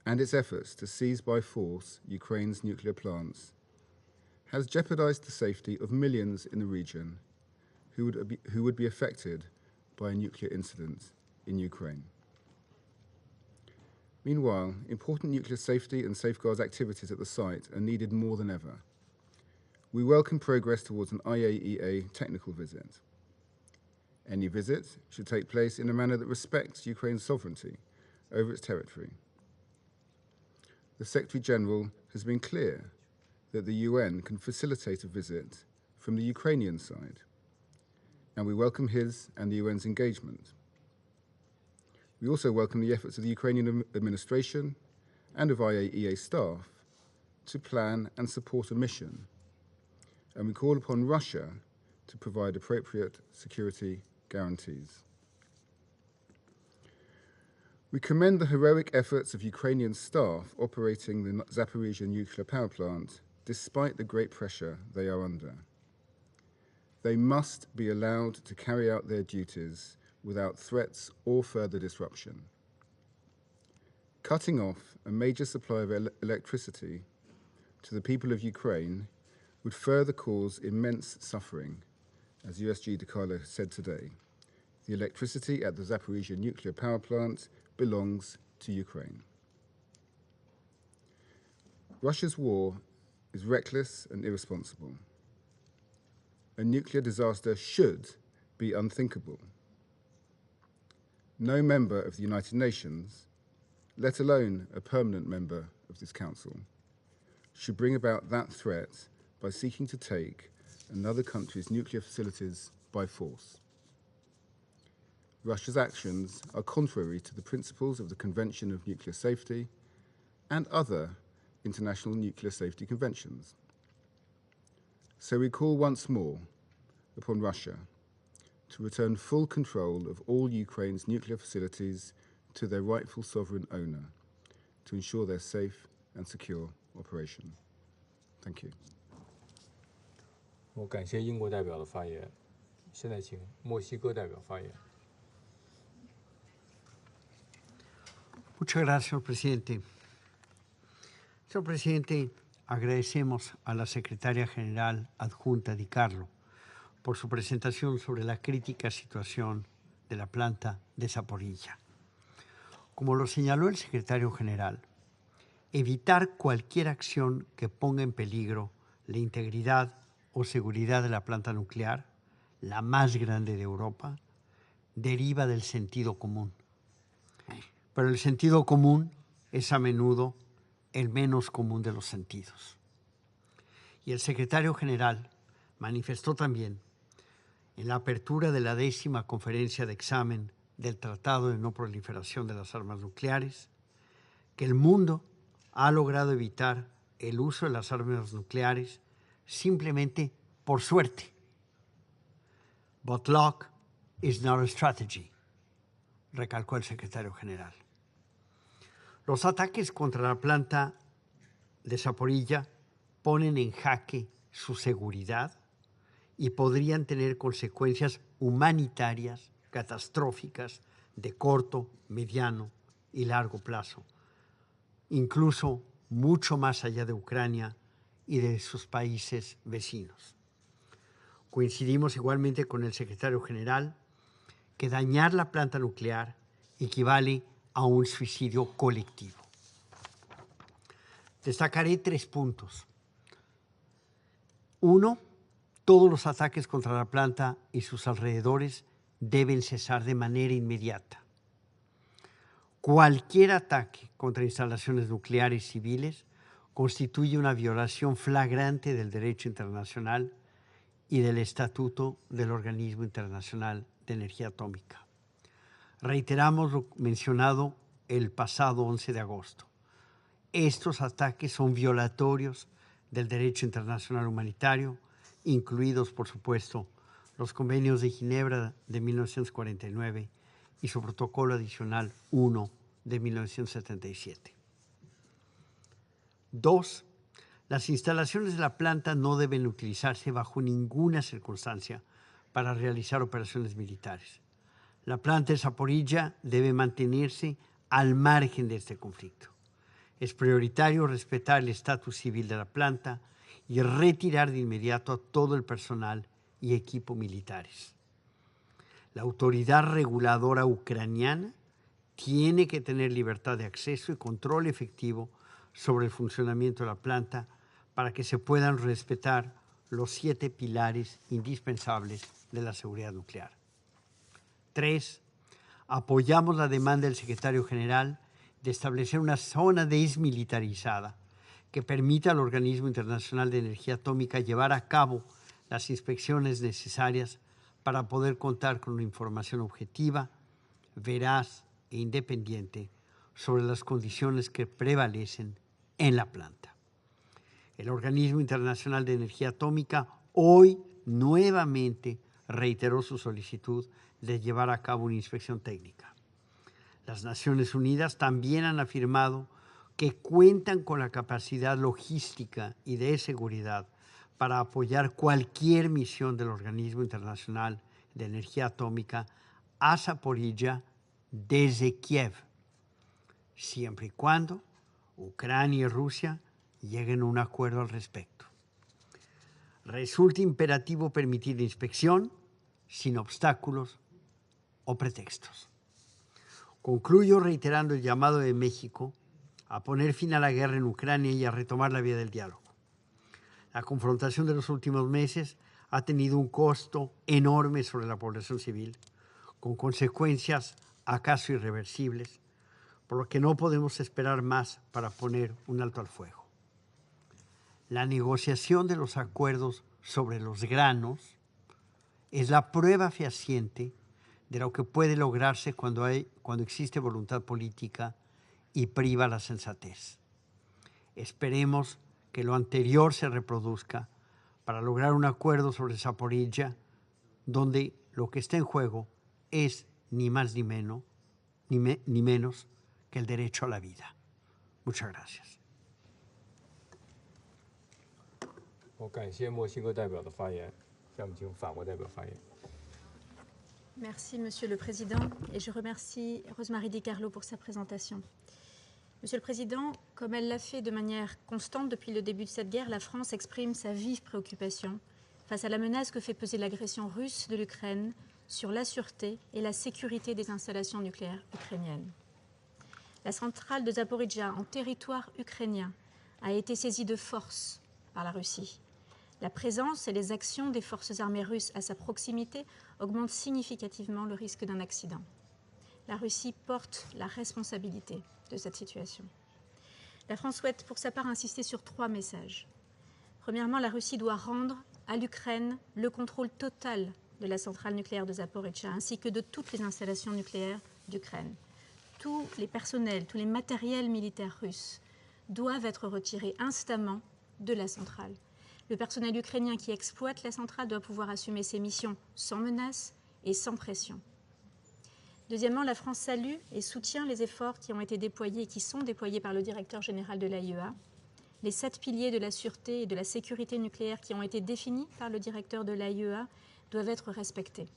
and its efforts to seize by force Ukraine's nuclear plants has jeopardized the safety of millions in the region who would be affected by a nuclear incident in Ukraine. Meanwhile, important nuclear safety and safeguards activities at the site are needed more than ever. We welcome progress towards an IAEA technical visit. Any visit should take place in a manner that respects Ukraine's sovereignty over its territory. The Secretary General has been clear that the UN can facilitate a visit from the Ukrainian side, and we welcome his and the UN's engagement. We also welcome the efforts of the Ukrainian administration and of IAEA staff to plan and support a mission, and we call upon Russia to provide appropriate security guarantees. We commend the heroic efforts of Ukrainian staff operating the Zaporizhzhia nuclear power plant despite the great pressure they are under. They must be allowed to carry out their duties without threats or further disruption. Cutting off a major supply of electricity to the people of Ukraine would further cause immense suffering, as USG DiCarlo said today. The electricity at the Zaporizhzhia nuclear power plant belongs to Ukraine. Russia's war is reckless and irresponsible. A nuclear disaster should be unthinkable. No member of the United Nations, let alone a permanent member of this council, should bring about that threat by seeking to take another country's nuclear facilities by force. Russia's actions are contrary to the principles of the Convention of Nuclear Safety and other international nuclear safety conventions. So we call once more upon Russia to return full control of all Ukraine's nuclear facilities to their rightful sovereign owner to ensure their safe and secure operation. Thank you. 我感谢英国代表的发言，现在请墨西哥代表发言。 Muchas gracias, señor presidente. Señor presidente, agradecemos a la secretaria general adjunta DiCarlo por su presentación sobre la crítica situación de la planta de Zaporizhzhia. Como lo señaló el secretario general, evitar cualquier acción que ponga en peligro la integridad o seguridad de la planta nuclear, la más grande de Europa, deriva del sentido común. Pero el sentido común es a menudo el menos común de los sentidos. Y el secretario general manifestó también en la apertura de la 10ª conferencia de examen del Tratado de No Proliferación de las Armas Nucleares que el mundo ha logrado evitar el uso de las armas nucleares simplemente por suerte. But luck is not a strategy, recalcó el secretario general. Los ataques contra la planta de Zaporizhzhia ponen en jaque su seguridad y podrían tener consecuencias humanitarias catastróficas de corto, mediano y largo plazo, incluso mucho más allá de Ucrania y de sus países vecinos. Coincidimos igualmente con el secretario general que dañar la planta nuclear equivale a un suicidio colectivo. Destacaré 3 puntos. 1, todos los ataques contra la planta y sus alrededores deben cesar de manera inmediata. Cualquier ataque contra instalaciones nucleares civiles constituye una violación flagrante del derecho internacional y del Estatuto del Organismo Internacional de Energía Atómica. Reiteramos lo mencionado el pasado 11 de agosto. Estos ataques son violatorios del derecho internacional humanitario, incluidos, por supuesto, los convenios de Ginebra de 1949 y su protocolo adicional 1 de 1977. 2. Las instalaciones de la planta no deben utilizarse bajo ninguna circunstancia para realizar operaciones militares. La planta de Zaporizhzhia debe mantenerse al margen de este conflicto. Es prioritario respetar el estatus civil de la planta y retirar de inmediato a todo el personal y equipo militares. La autoridad reguladora ucraniana tiene que tener libertad de acceso y control efectivo sobre el funcionamiento de la planta para que se puedan respetar los 7 pilares indispensables de la seguridad nuclear. 3. Apoyamos la demanda del secretario general de establecer una zona desmilitarizada que permita al Organismo Internacional de Energía Atómica llevar a cabo las inspecciones necesarias para poder contar con una información objetiva, veraz e independiente sobre las condiciones que prevalecen en la planta. El Organismo Internacional de Energía Atómica hoy nuevamente reiteró su solicitud de llevar a cabo una inspección técnica. Las Naciones Unidas también han afirmado que cuentan con la capacidad logística y de seguridad para apoyar cualquier misión del Organismo Internacional de Energía Atómica a Zaporizhzhia desde Kiev, siempre y cuando Ucrania y Rusia lleguen a un acuerdo al respecto. Resulta imperativo permitir la inspección sin obstáculos o pretextos. Concluyo reiterando el llamado de México a poner fin a la guerra en Ucrania y a retomar la vía del diálogo. La confrontación de los últimos meses ha tenido un costo enorme sobre la población civil, con consecuencias acaso irreversibles, por lo que no podemos esperar más para poner un alto al fuego. La negociación de los acuerdos sobre los granos es la prueba fehaciente de lo que puede lograrse cuando existe voluntad política y priva la sensatez. Esperemos que lo anterior se reproduzca para lograr un acuerdo sobre Zaporizhzhia, donde lo que está en juego es ni más ni menos, ni menos que el derecho a la vida. Muchas gracias. 我感谢墨西哥代表的发言，下面请法国代表发言。 Merci, Monsieur le Président, et je remercie Rosemary DiCarlo pour sa présentation. Monsieur le Président, comme elle l'a fait de manière constante depuis le début de cette guerre, la France exprime sa vive préoccupation face à la menace que fait peser l'agression russe de l'Ukraine sur la sûreté et la sécurité des installations nucléaires ukrainiennes. La centrale de Zaporizhzhia en territoire ukrainien a été saisie de force par la Russie. La présence et les actions des forces armées russes à sa proximité augmentent significativement le risque d'un accident. La Russie porte la responsabilité de cette situation. La France souhaite pour sa part insister sur 3 messages. Premièrement, la Russie doit rendre à l'Ukraine le contrôle total de la centrale nucléaire de Zaporizhzhia ainsi que de toutes les installations nucléaires d'Ukraine. Tous les personnels, tous les matériels militaires russes doivent être retirés instamment de la centrale. Le personnel ukrainien qui exploite la centrale doit pouvoir assumer ses missions sans menace et sans pression. Deuxièmement, la France salue et soutient les efforts qui ont été déployés et qui sont déployés par le directeur général de l'AIEA. Les 7 piliers de la sûreté et de la sécurité nucléaire qui ont été définis par le directeur de l'AIEA doivent être respectés.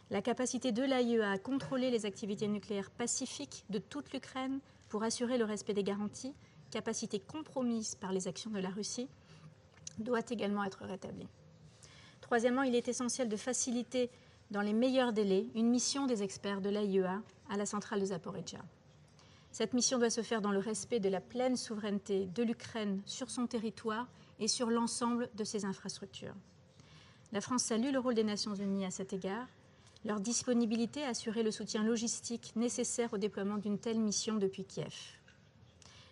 La capacité de l'AIEA à contrôler les activités nucléaires pacifiques de toute l'Ukraine pour assurer le respect des garanties, capacité compromise par les actions de la Russie, doit également être rétablie. Troisièmement, il est essentiel de faciliter dans les meilleurs délais une mission des experts de l'AIEA à la centrale de Zaporizhzhia. Cette mission doit se faire dans le respect de la pleine souveraineté de l'Ukraine sur son territoire et sur l'ensemble de ses infrastructures. La France salue le rôle des Nations Unies à cet égard, leur disponibilité à assurer le soutien logistique nécessaire au déploiement d'une telle mission depuis Kiev.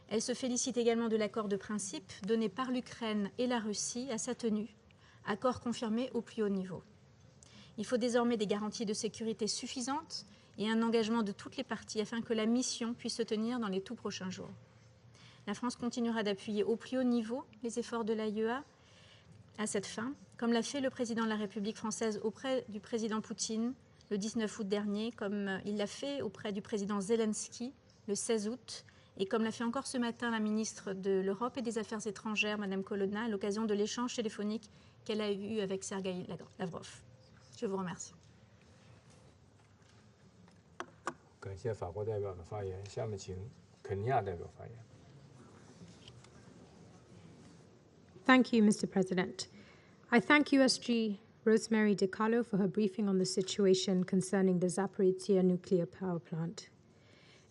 Elle se félicite également de l'accord de principe donné par l'Ukraine et la Russie à sa tenue, accord confirmé au plus haut niveau. Il faut désormais des garanties de sécurité suffisantes et un engagement de toutes les parties afin que la mission puisse se tenir dans les tout prochains jours. La France continuera d'appuyer au plus haut niveau les efforts de l'AIEA à cette fin, comme l'a fait le président de la République française auprès du président Poutine le 19 août dernier, comme il l'a fait auprès du président Zelensky le 16 août, et comme l'a fait encore ce matin la ministre de l'Europe et des Affaires étrangères, Mme Colonna, à l'occasion de l'échange téléphonique qu'elle a eu avec Sergueï Lavrov. Je vous remercie. 感谢法国代表的发言，下面请肯尼亚代表发言。 Thank you, Mr. President. I thank USG Rosemary DiCarlo for her briefing on the situation concerning the Zaporizhzhia nuclear power plant.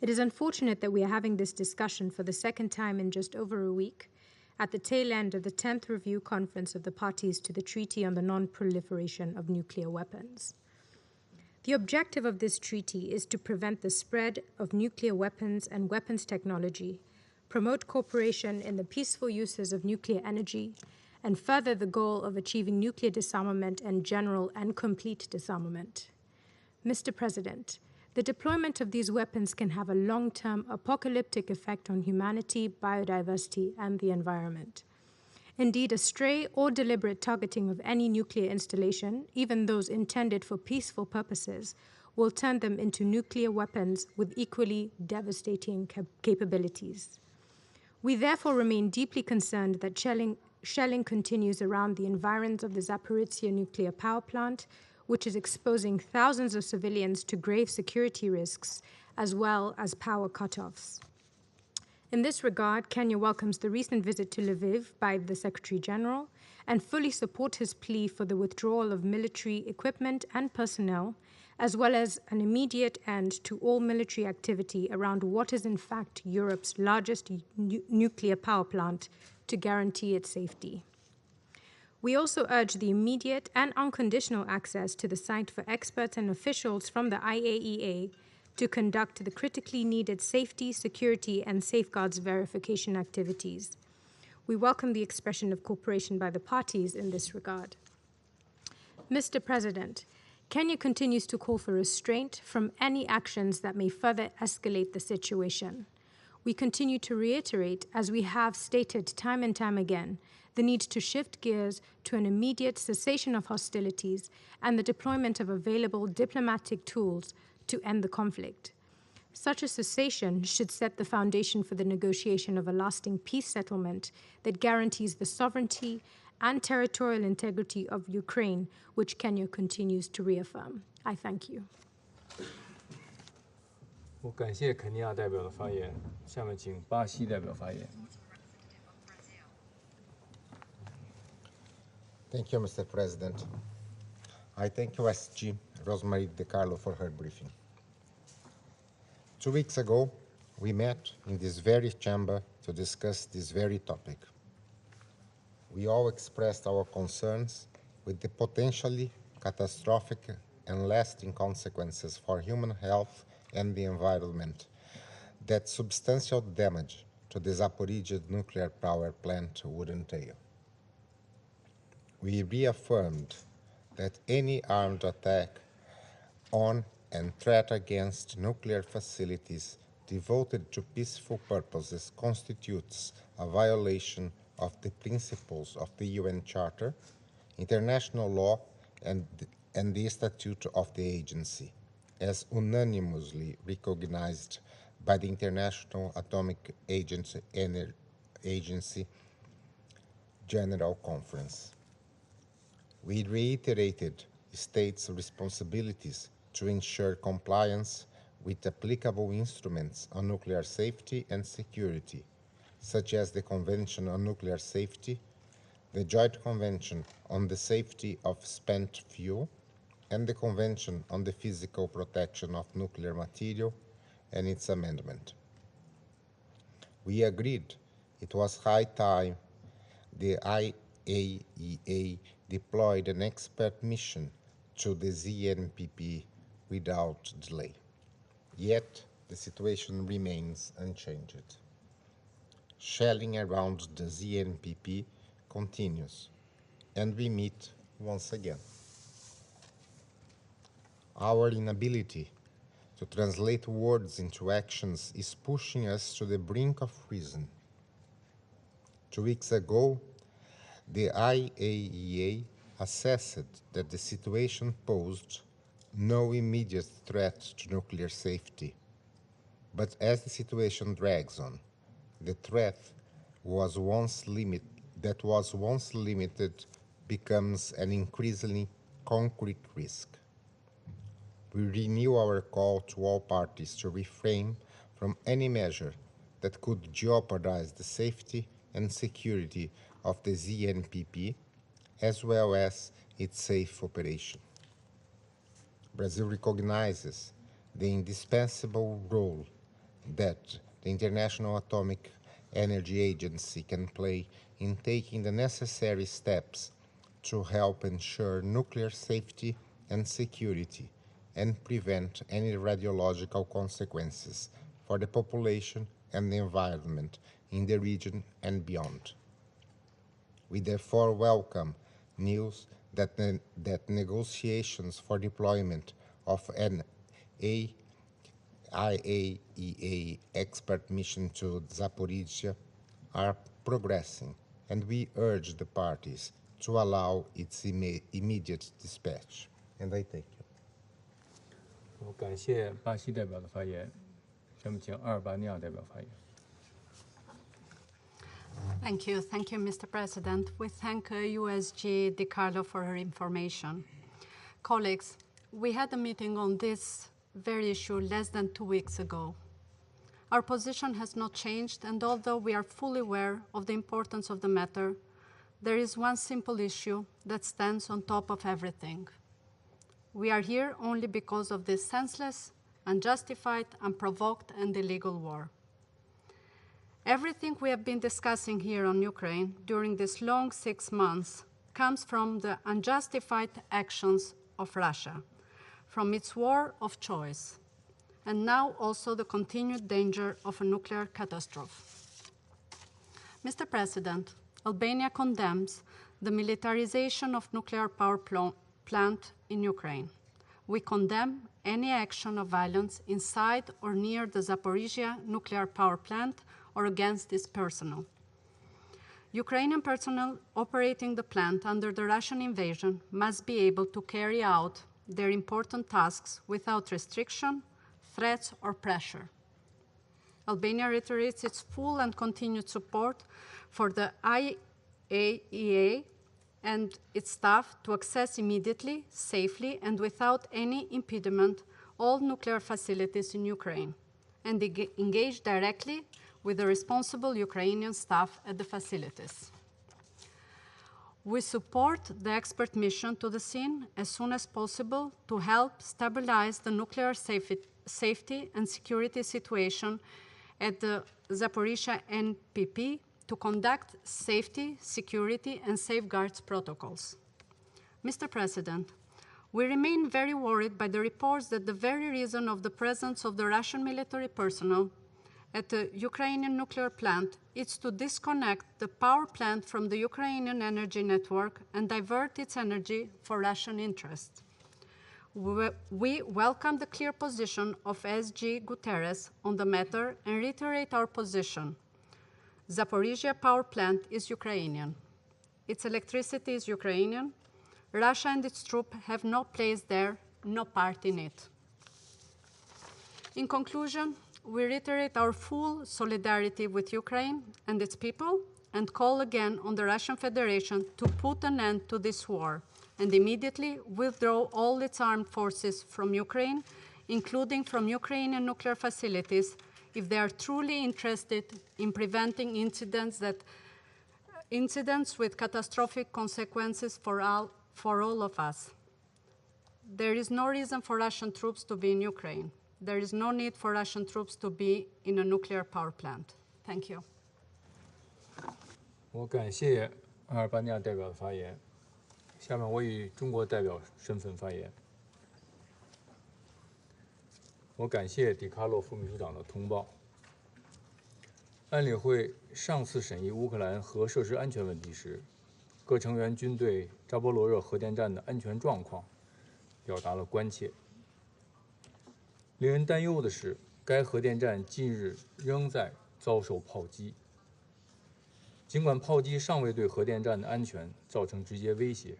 It is unfortunate that we are having this discussion for the second time in just over a week, at the tail end of the 10th Review Conference of the Parties to the Treaty on the Non-Proliferation of Nuclear Weapons. The objective of this treaty is to prevent the spread of nuclear weapons and weapons technology, promote cooperation in the peaceful uses of nuclear energy, and further the goal of achieving nuclear disarmament and general and complete disarmament. Mr. President, the deployment of these weapons can have a long-term apocalyptic effect on humanity, biodiversity, and the environment. Indeed, a stray or deliberate targeting of any nuclear installation, even those intended for peaceful purposes, will turn them into nuclear weapons with equally devastating capabilities. We therefore remain deeply concerned that shelling continues around the environs of the Zaporizhzhia nuclear power plant, which is exposing thousands of civilians to grave security risks as well as power cutoffs. In this regard, Kenya welcomes the recent visit to Lviv by the Secretary General and fully supports his plea for the withdrawal of military equipment and personnel, as well as an immediate end to all military activity around what is in fact Europe's largest nuclear power plant to guarantee its safety. We also urge the immediate and unconditional access to the site for experts and officials from the IAEA to conduct the critically needed safety, security, and safeguards verification activities. We welcome the expression of cooperation by the parties in this regard. Mr. President, Kenya continues to call for restraint from any actions that may further escalate the situation. We continue to reiterate, as we have stated time and time again, the need to shift gears to an immediate cessation of hostilities and the deployment of available diplomatic tools to end the conflict. Such a cessation should set the foundation for the negotiation of a lasting peace settlement that guarantees the sovereignty and territorial integrity of Ukraine, which Kenya continues to reaffirm. I thank you. 我感谢肯尼亚代表的发言，下面请巴西代表发言。Thank you, Mr. President. I thank USG Rosemary DiCarlo for her briefing. 2 weeks ago, we met in this very chamber to discuss this very topic. We all expressed our concerns with the potentially catastrophic and lasting consequences for human health and the environment that substantial damage to the Zaporizhzhia nuclear power plant would entail. We reaffirmed that any armed attack on and threat against nuclear facilities devoted to peaceful purposes constitutes a violation of the principles of the UN Charter, international law, and the statute of the agency, as unanimously recognized by the International Atomic Agency General Conference. We reiterated states' responsibilities to ensure compliance with applicable instruments on nuclear safety and security, such as the Convention on Nuclear Safety, the Joint Convention on the Safety of Spent Fuel, and the Convention on the Physical Protection of Nuclear Material and its amendment. We agreed it was high time the IAEA deployed an expert mission to the ZNPP without delay. Yet, the situation remains unchanged. Shelling around the ZNPP continues, and we meet once again. Our inability to translate words into actions is pushing us to the brink of reason. 2 weeks ago, the IAEA assessed that the situation posed no immediate threat to nuclear safety. But as the situation drags on, the threat that was once limited becomes an increasingly concrete risk. We renew our call to all parties to refrain from any measure that could jeopardize the safety and security of the ZNPP, as well as its safe operation. Brazil recognizes the indispensable role that the International Atomic Energy Agency can play in taking the necessary steps to help ensure nuclear safety and security and prevent any radiological consequences for the population and the environment in the region and beyond. We therefore welcome news that negotiations for deployment of an IAEA expert mission to Zaporizhzhia are progressing, and we urge the parties to allow its immediate dispatch. And I thank you. 我感谢巴西代表的发言，下面请阿尔巴尼亚代表发言。Thank you, Mr. President. We thank USG DiCarlo for her information. Colleagues, we had a meeting on this very issue less than 2 weeks ago. Our position has not changed, and although we are fully aware of the importance of the matter, there is one simple issue that stands on top of everything. We are here only because of this senseless, unjustified, unprovoked, and illegal war. Everything we have been discussing here on Ukraine during this long 6 months comes from the unjustified actions of Russia, from its war of choice, and now also the continued danger of a nuclear catastrophe. Mr. President, Albania condemns the militarization of nuclear power plant in Ukraine. We condemn any action of violence inside or near the Zaporizhzhia nuclear power plant or against its personnel. Ukrainian personnel operating the plant under the Russian invasion must be able to carry out their important tasks without restriction, threats, or pressure. Albania reiterates its full and continued support for the IAEA and its staff to access immediately, safely, and without any impediment all nuclear facilities in Ukraine, and engage directly with the responsible Ukrainian staff at the facilities. We support the expert mission to the scene as soon as possible to help stabilize the nuclear safety and security situation at the Zaporizhzhia NPP to conduct safety, security, and safeguards protocols. Mr. President, we remain very worried by the reports that the very reason of the presence of the Russian military personnel at the Ukrainian nuclear plant is to disconnect the power plant from the Ukrainian energy network and divert its energy for Russian interests. We welcome the clear position of SG Guterres on the matter and reiterate our position. Zaporizhzhia power plant is Ukrainian. Its electricity is Ukrainian. Russia and its troops have no place there, no part in it. In conclusion, we reiterate our full solidarity with Ukraine and its people and call again on the Russian Federation to put an end to this war and immediately withdraw all its armed forces from Ukraine, including from Ukrainian nuclear facilities, if they are truly interested in preventing incidents with catastrophic consequences for all of us. There is no reason for Russian troops to be in Ukraine. There is no need for Russian troops to be in a nuclear power plant. Thank you. 我感谢阿尔巴尼亚代表的发言。下面我以中国代表身份发言。我感谢迪卡洛副秘书长的通报。安理会上次审议乌克兰核设施安全问题时，各成员均对扎波罗热核电站的安全状况表达了关切。令人担忧的是，该核电站近日仍在遭受炮击。尽管炮击尚未对核电站的安全造成直接威胁，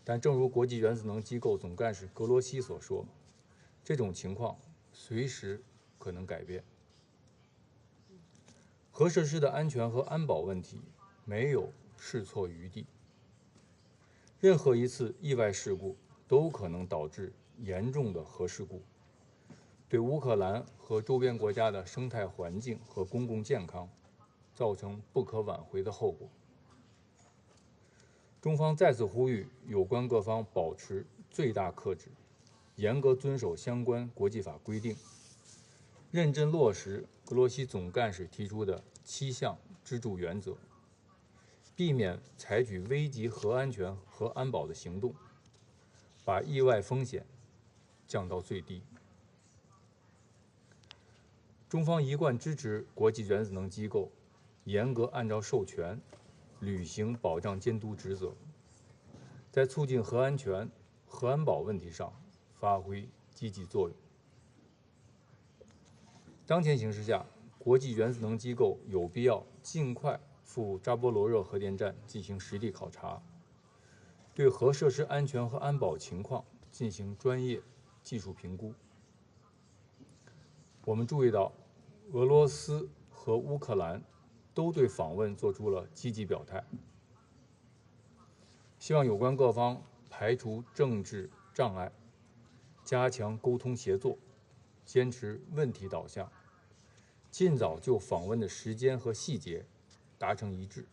但正如国际原子能机构总干事格罗西所说，这种情况随时可能改变。核设施的安全和安保问题没有试错余地，任何一次意外事故都可能导致严重的核事故，对乌克兰和周边国家的生态环境和公共健康造成不可挽回的后果。中方再次呼吁有关各方保持最大克制，严格遵守相关国际法规定，认真落实格罗西总干事提出的7项支柱原则，避免采取危及核安全和安保的行动，把意外风险降到最低。中方一贯支持国际原子能机构严格按照授权履行保障监督职责，在促进核安全、核安保问题上发挥积极作用。当前形势下，国际原子能机构有必要尽快赴扎波罗热核电站进行实地考察，对核设施安全和安保情况进行专业、技术评估。我们注意到，俄罗斯和乌克兰都对访问做出了积极表态，希望有关各方排除政治障碍，加强沟通协作，坚持问题导向，尽早就访问的时间和细节达成一致，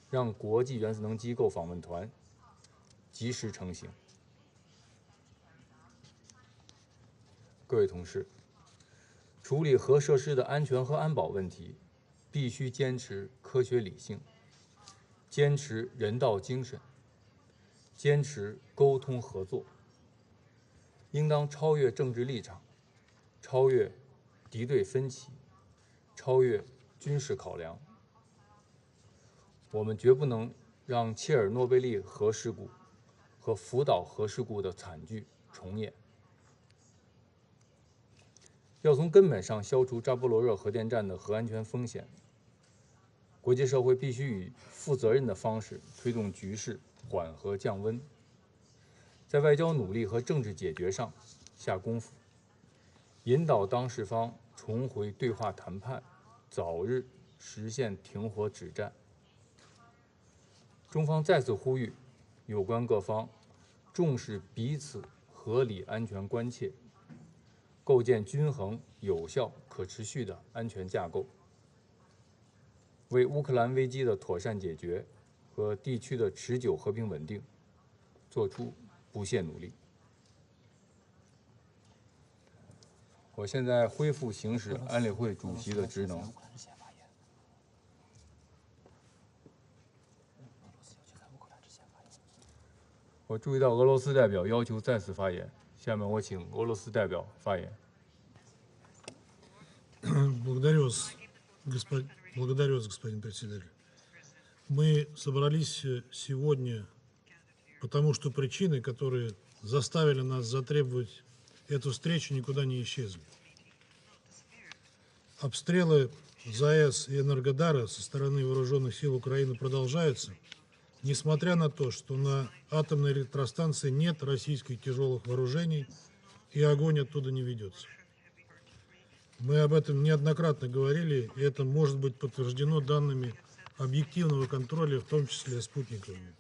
让国际原子能机构访问团及时成行。各位同事，处理核设施的安全和安保问题，必须坚持科学理性，坚持人道精神，坚持沟通合作，应当超越政治立场，超越敌对分歧，超越军事考量。我们绝不能让切尔诺贝利核事故和福岛核事故的惨剧重演。要从根本上消除扎波罗热核电站的核安全风险，国际社会必须以负责任的方式推动局势缓和降温，在外交努力和政治解决上下功夫，引导当事方重回对话谈判，早日实现停火止战。中方再次呼吁有关各方重视彼此合理安全关切，构建均衡、有效、可持续的安全架构，为乌克兰危机的妥善解决和地区的持久和平稳定做出不懈努力。我现在恢复行使安理会主席的职能。我注意到俄罗斯代表要求再次发言，下面我请俄罗斯代表发言。Благодарю вас, господин председатель. Мы собрались сегодня, потому что причины, которые заставили нас затребовать эту встречу, никуда не исчезли. Обстрелы ЗАЭС и Энергодара со стороны вооруженных сил Украины продолжаются, несмотря на то, что на атомной электростанции нет российских тяжелых вооружений и огонь оттуда не ведется. Мы об этом неоднократно говорили, и это может быть подтверждено данными объективного контроля, в том числе спутниковыми,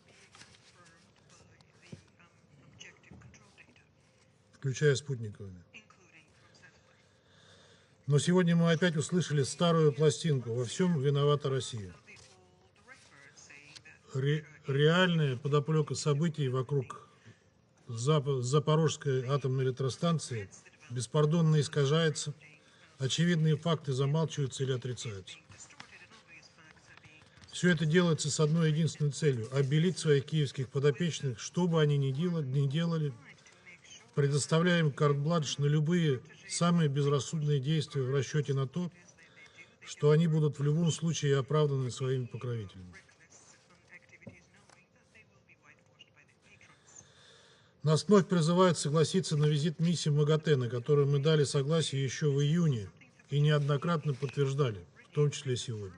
включая спутниковыми. Но сегодня мы опять услышали старую пластинку: во всем виновата Россия. Реальная подоплека событий вокруг Запорожской атомной электростанции беспардонно искажается, очевидные факты замалчиваются или отрицаются. Все это делается с одной единственной целью – обелить своих киевских подопечных, что бы они ни делали, предоставляем карт-бланш на любые самые безрассудные действия в расчете на то, что они будут в любом случае оправданы своими покровителями. Нас вновь призывают согласиться на визит миссии МАГАТЭ, на который мы дали согласие еще в июне и неоднократно подтверждали, в том числе сегодня.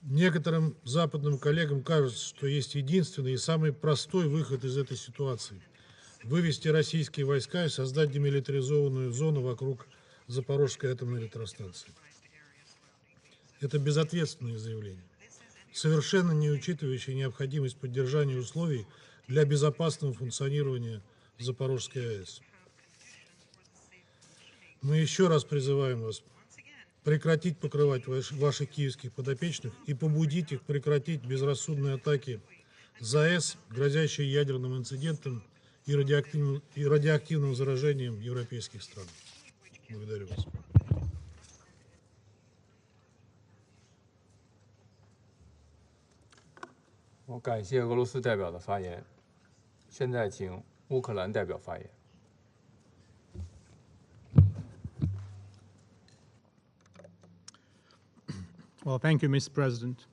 Некоторым западным коллегам кажется, что есть единственный и самый простой выход из этой ситуации – вывести российские войска и создать демилитаризованную зону вокруг Запорожской атомной электростанции. Это безответственное заявление, совершенно не учитывающее необходимость поддержания условий для безопасного функционирования Запорожской АЭС. Мы еще раз призываем вас прекратить покрывать ваших киевских подопечных и побудить их прекратить безрассудные атаки ЗАЭС, грозящие ядерным инцидентом и радиоактивным заражением европейских стран. Благодарю вас. 我感谢俄罗斯代表的发言，现在请乌克兰代表发言。Well, thank you, Mr. President.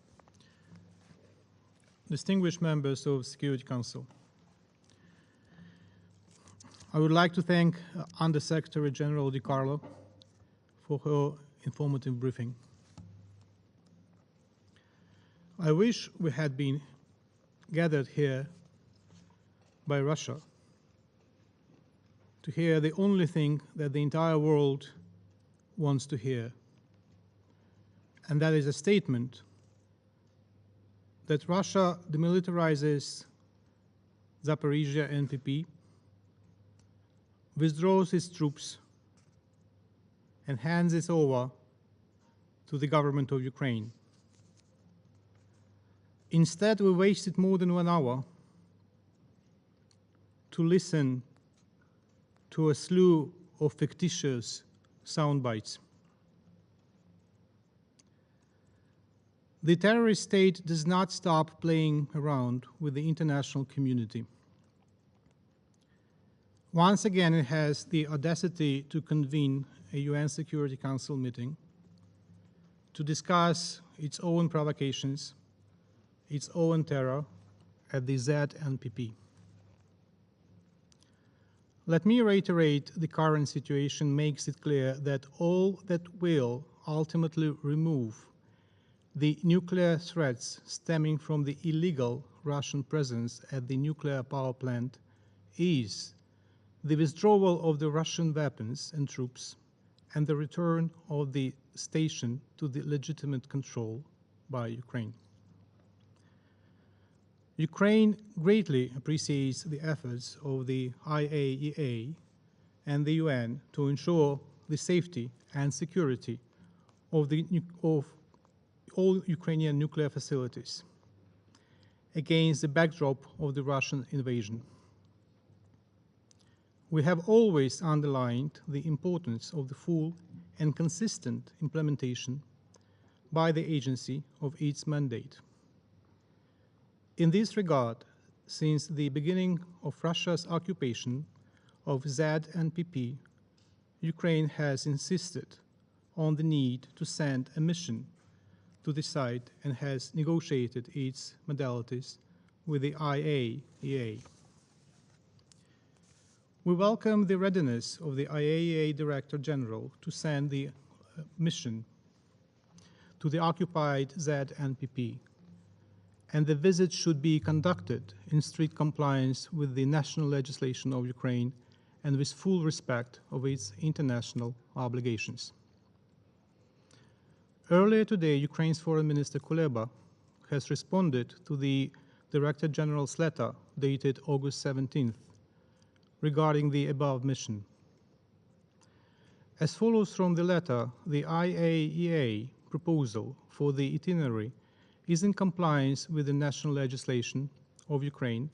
Distinguished members of the Security Council, I would like to thank Under-Secretary General DiCarlo for her informative briefing. I wish we had been gathered here by Russia to hear the only thing that the entire world wants to hear. And that is a statement that Russia demilitarizes Zaporizhzhia NPP, withdraws its troops, and hands it over to the government of Ukraine. Instead, we wasted more than 1 hour to listen to a slew of fictitious sound bites. The terrorist state does not stop playing around with the international community. Once again, it has the audacity to convene a UN Security Council meeting to discuss its own provocations, its own terror at the ZNPP. Let me reiterate, the current situation makes it clear that all that will ultimately remove the nuclear threats stemming from the illegal Russian presence at the nuclear power plant is the withdrawal of the Russian weapons and troops and the return of the station to the legitimate control by Ukraine. Ukraine greatly appreciates the efforts of the IAEA and the UN to ensure the safety and security of all Ukrainian nuclear facilities against the backdrop of the Russian invasion. We have always underlined the importance of the full and consistent implementation by the agency of its mandate. In this regard, since the beginning of Russia's occupation of ZNPP, Ukraine has insisted on the need to send a mission to the site and has negotiated its modalities with the IAEA. We welcome the readiness of the IAEA Director General to send the mission to the occupied ZNPP, and the visit should be conducted in strict compliance with the national legislation of Ukraine and with full respect of its international obligations. Earlier today, Ukraine's Foreign Minister Kuleba has responded to the Director General's letter dated August 17th regarding the above mission. As follows from the letter, the IAEA proposal for the itinerary is in compliance with the national legislation of Ukraine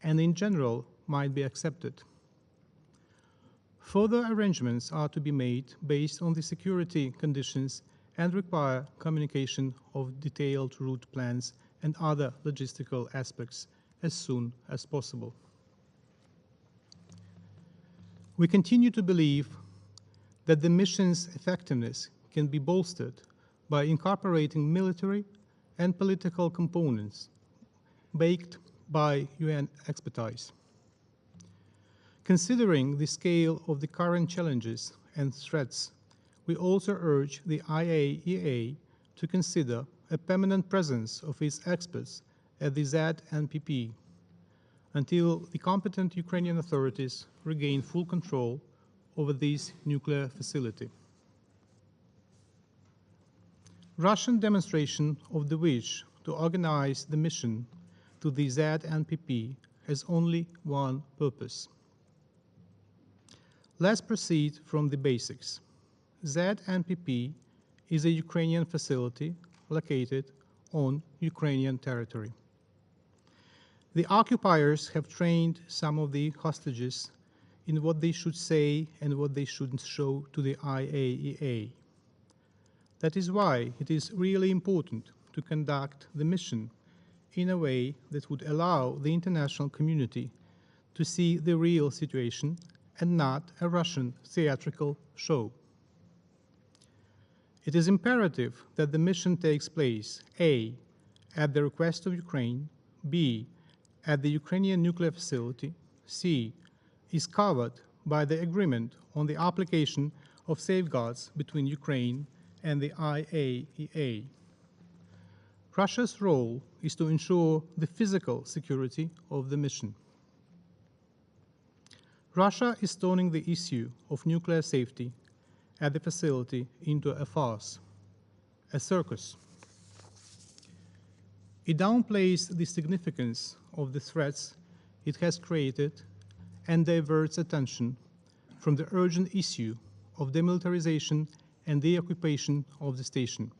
and in general might be accepted. Further arrangements are to be made based on the security conditions and require communication of detailed route plans and other logistical aspects as soon as possible. We continue to believe that the mission's effectiveness can be bolstered by incorporating military and political components backed by UN expertise. Considering the scale of the current challenges and threats, we also urge the IAEA to consider a permanent presence of its experts at the ZNPP until the competent Ukrainian authorities regain full control over this nuclear facility. Russian demonstration of the wish to organize the mission to the ZNPP has only one purpose. Let's proceed from the basics. ZNPP is a Ukrainian facility located on Ukrainian territory. The occupiers have trained some of the hostages in what they should say and what they shouldn't show to the IAEA. That is why it is really important to conduct the mission in a way that would allow the international community to see the real situation and not a Russian theatrical show. It is imperative that the mission takes place, A, at the request of Ukraine, B, at the Ukrainian nuclear facility, C, is covered by the agreement on the application of safeguards between Ukraine and the IAEA. Russia's role is to ensure the physical security of the mission. Russia is turning the issue of nuclear safety at the facility into a farce, a circus. It downplays the significance of the threats it has created and diverts attention from the urgent issue of demilitarization and deoccupation of the station.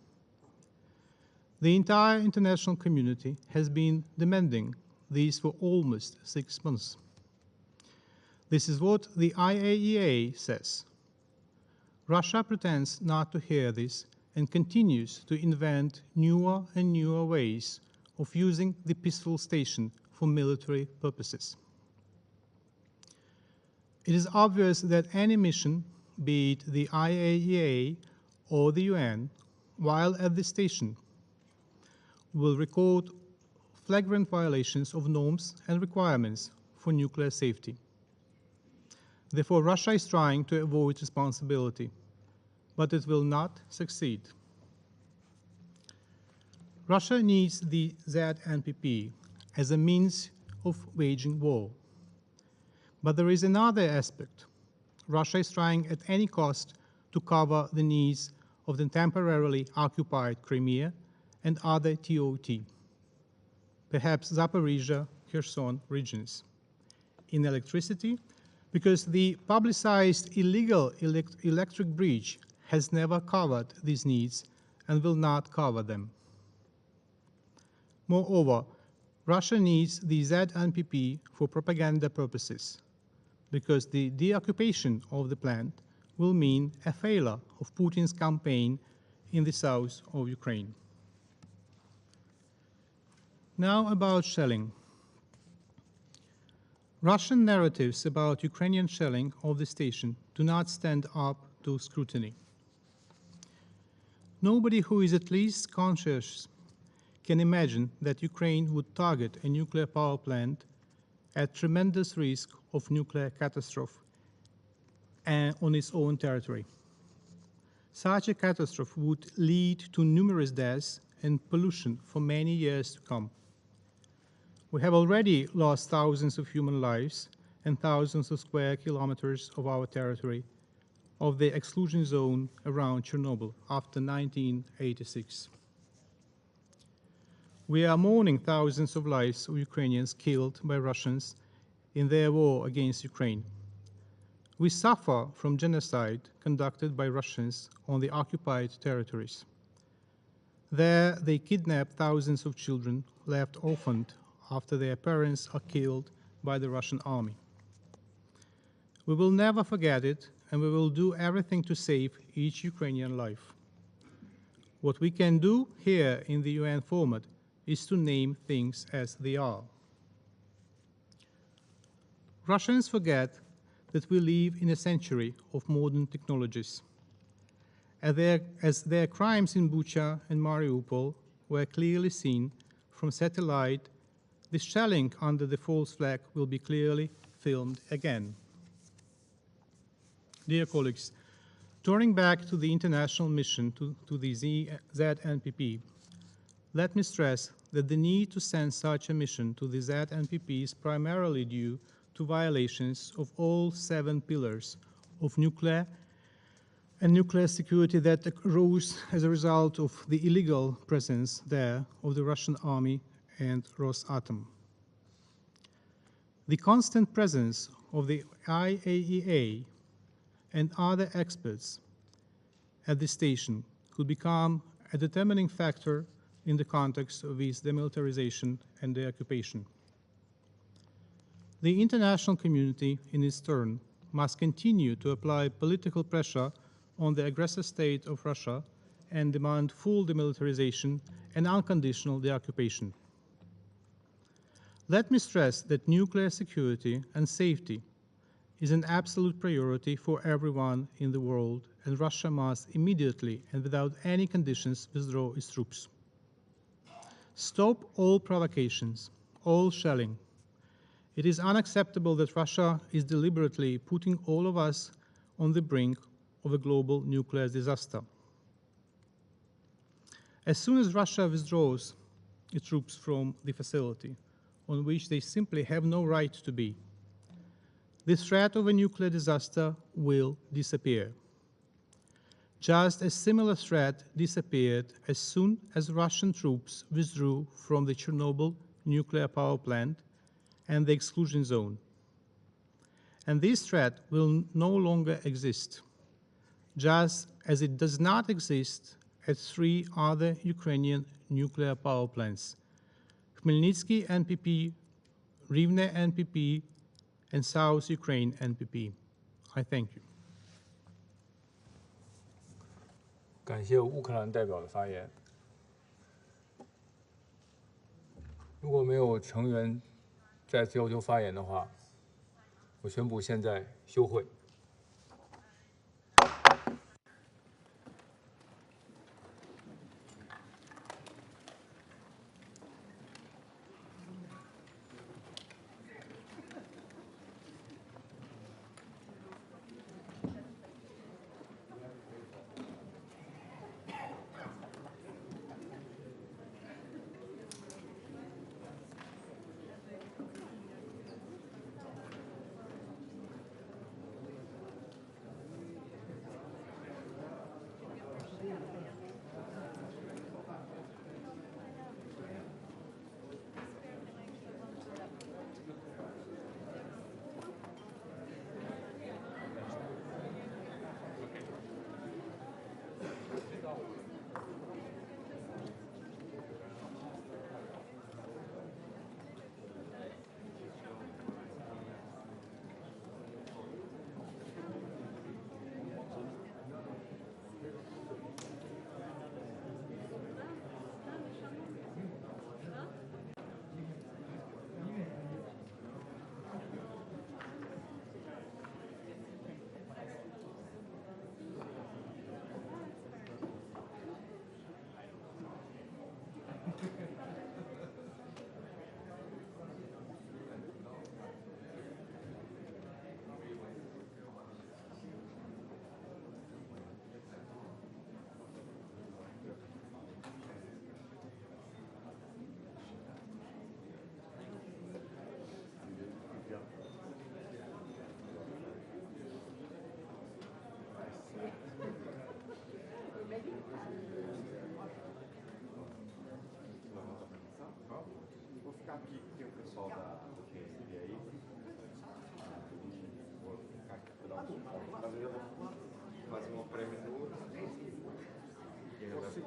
The entire international community has been demanding this for almost 6 months. This is what the IAEA says. Russia pretends not to hear this and continues to invent newer and newer ways of using the peaceful station for military purposes. It is obvious that any mission, be it the IAEA or the UN, while at the station, will record flagrant violations of norms and requirements for nuclear safety. Therefore, Russia is trying to avoid responsibility, but it will not succeed. Russia needs the ZNPP as a means of waging war. But there is another aspect. Russia is trying at any cost to cover the needs of the temporarily occupied Crimea and other TOT, perhaps Zaporizhzhia, Kherson regions. In electricity, because the publicized illegal electric bridge has never covered these needs and will not cover them. Moreover, Russia needs the ZNPP for propaganda purposes, because the deoccupation of the plant will mean a failure of Putin's campaign in the south of Ukraine. Now about shelling. Russian narratives about Ukrainian shelling of the station do not stand up to scrutiny. Nobody who is at least conscious can imagine that Ukraine would target a nuclear power plant at tremendous risk of nuclear catastrophe and on its own territory. Such a catastrophe would lead to numerous deaths and pollution for many years to come. We have already lost thousands of human lives and thousands of square kilometers of our territory of the exclusion zone around Chernobyl after 1986. We are mourning thousands of lives of Ukrainians killed by Russians in their war against Ukraine. We suffer from genocide conducted by Russians on the occupied territories. There, they kidnap thousands of children left orphaned after their parents are killed by the Russian army. We will never forget it, and we will do everything to save each Ukrainian life. What we can do here in the UN format is to name things as they are. Russians forget that we live in a century of modern technologies. As their crimes in Bucha and Mariupol were clearly seen from satellite, the shelling under the false flag will be clearly filmed again. Dear colleagues, turning back to the international mission to the ZNPP, let me stress that the need to send such a mission to the ZNPP is primarily due to violations of all 7 pillars of nuclear and nuclear security that arose as a result of the illegal presence there of the Russian army and Rosatom. The constant presence of the IAEA and other experts at the station could become a determining factor in the context of its demilitarization and deoccupation. The international community, in its turn, must continue to apply political pressure on the aggressor state of Russia and demand full demilitarization and unconditional deoccupation. Let me stress that nuclear security and safety is an absolute priority for everyone in the world, and Russia must immediately and without any conditions withdraw its troops. Stop all provocations, all shelling. It is unacceptable that Russia is deliberately putting all of us on the brink of a global nuclear disaster. As soon as Russia withdraws its troops from the facility, on which they simply have no right to be, the threat of a nuclear disaster will disappear. Just a similar threat disappeared as soon as Russian troops withdrew from the Chernobyl nuclear power plant and the exclusion zone. And this threat will no longer exist, just as it does not exist at 3 other Ukrainian nuclear power plants: Khmelnytsky NPP, Rivne NPP, and South Ukraine NPP. I thank you. 感谢乌克兰代表的发言。如果没有成员再次要求发言的话，我宣布现在休会。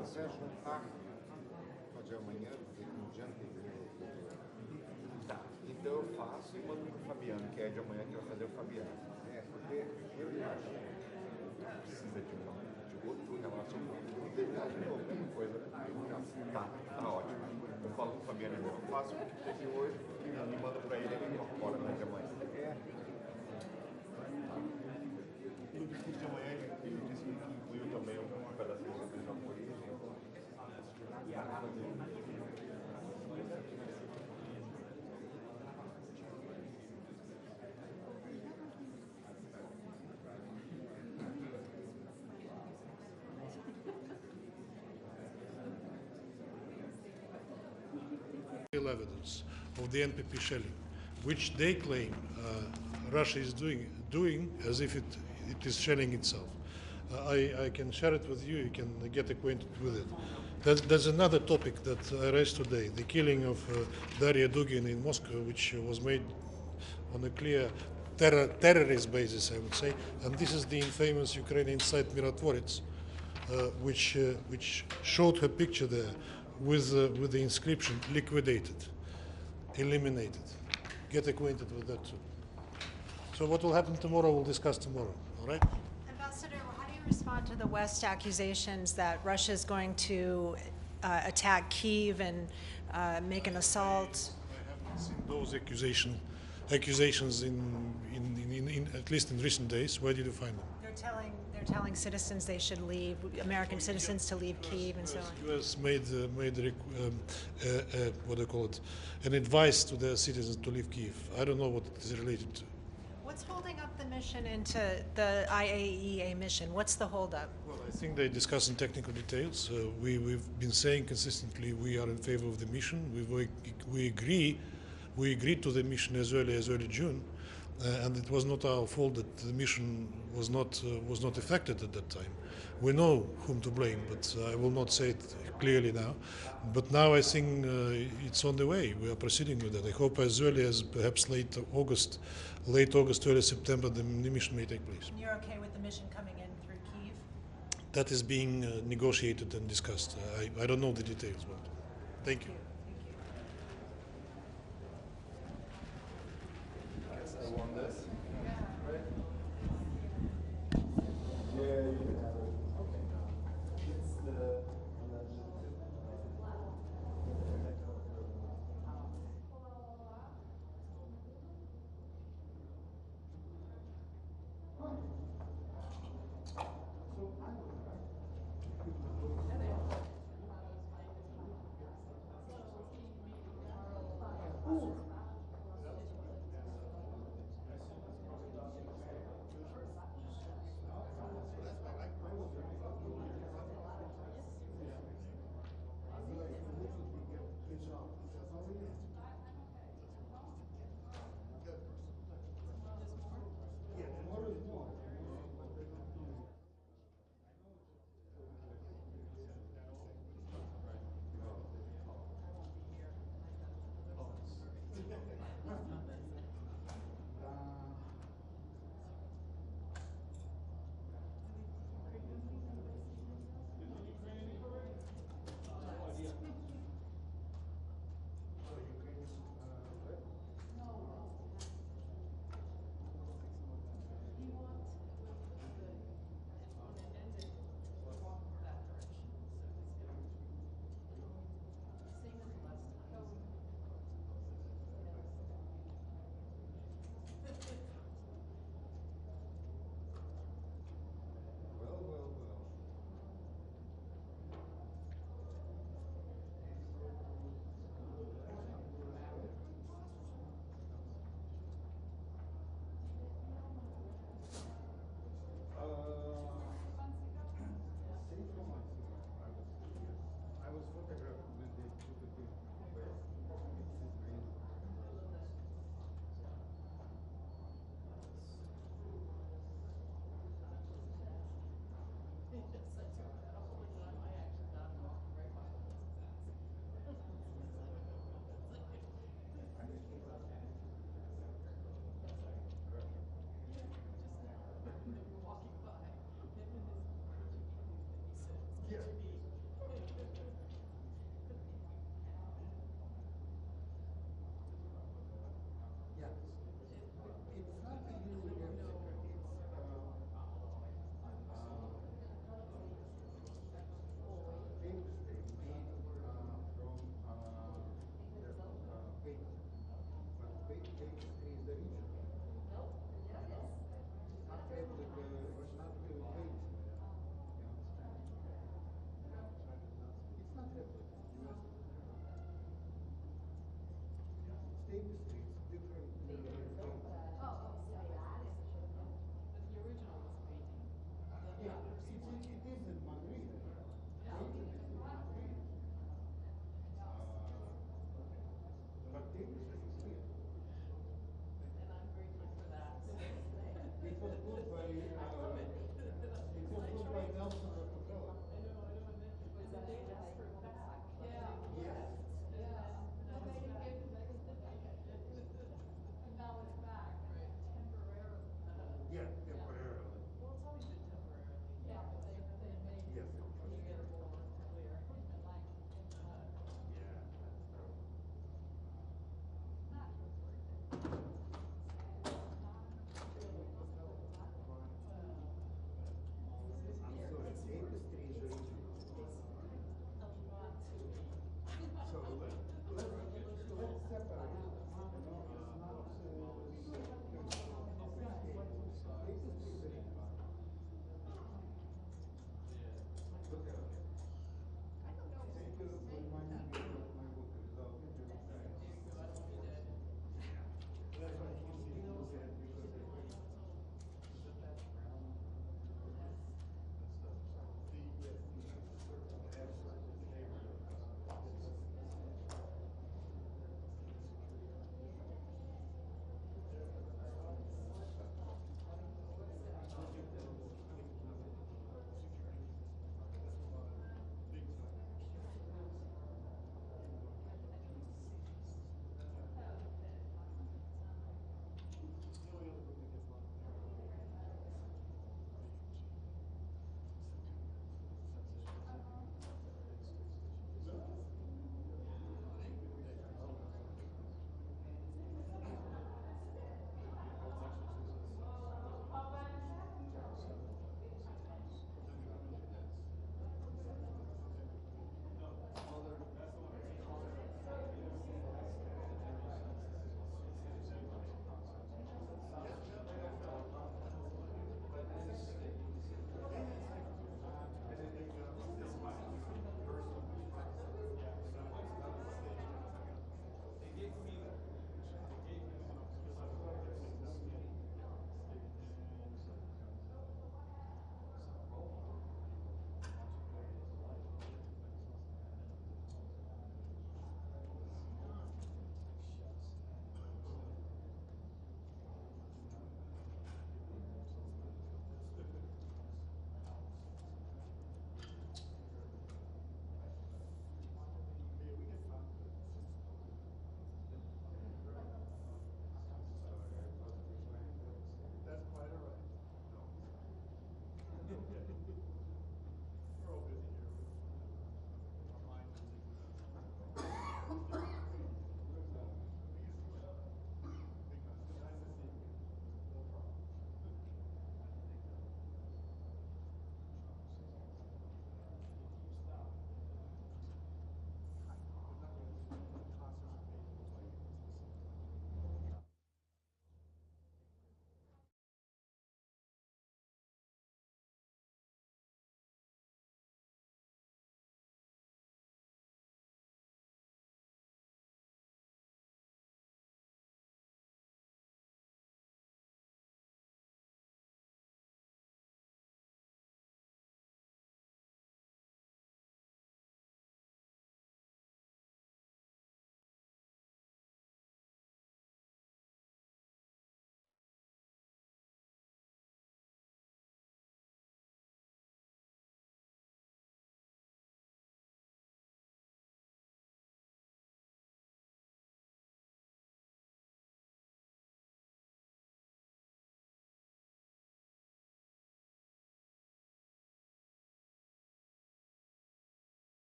Quiser juntar, pode amanhã, no dia anterior. Tá. Então eu faço e mando pro Fabiano, que é de amanhã que vai fazer o Fabiano. É, porque eu imagino que precisa de outro relação muito detalhe, não, mesma coisa, né? Tá ótimo. Eu falo com o Fabiano, eu faço o que teve hoje, e mando pra ele incorpora, né, de amanhã. É. No discurso de amanhã ele disse que incluiu também um pedacinho sobre o Zaporizhzhia. Evidence of the NPP shelling, which they claim Russia is doing as if it is shelling itself. I can share it with you. You can get acquainted with it. There's another topic that I raised today: the killing of Daria Dugin in Moscow, which was made on a clear terrorist basis, I would say. And this is the infamous Ukrainian site Mirotvorets, which showed her picture there with the inscription "liquidated," eliminated. Get acquainted with that too. So what will happen tomorrow, we'll discuss tomorrow. All right? Ambassador, how do you respond to the West accusations that Russia is going to attack Kyiv and make an assault? I haven't seen those accusations in at least in recent days. Where did you find them? They're telling citizens they should leave, American citizens to leave Kyiv and so on. The U.S. made what do you call it, an advice to their citizens to leave Kyiv. I don't know what it is related to. What's holding up the mission into the IAEA mission? What's the holdup? Well, I think they're discussing technical details. We've been saying consistently we are in favor of the mission. We agreed to the mission as early as early June. and it was not our fault that the mission was not affected at that time. We know whom to blame, but I will not say it clearly now. But now I think it's on the way. We are proceeding with that. I hope as early as perhaps late August, early September, the mission may take place. And you're okay with the mission coming in through Kyiv? That is being negotiated and discussed. I don't know the details, but thank you.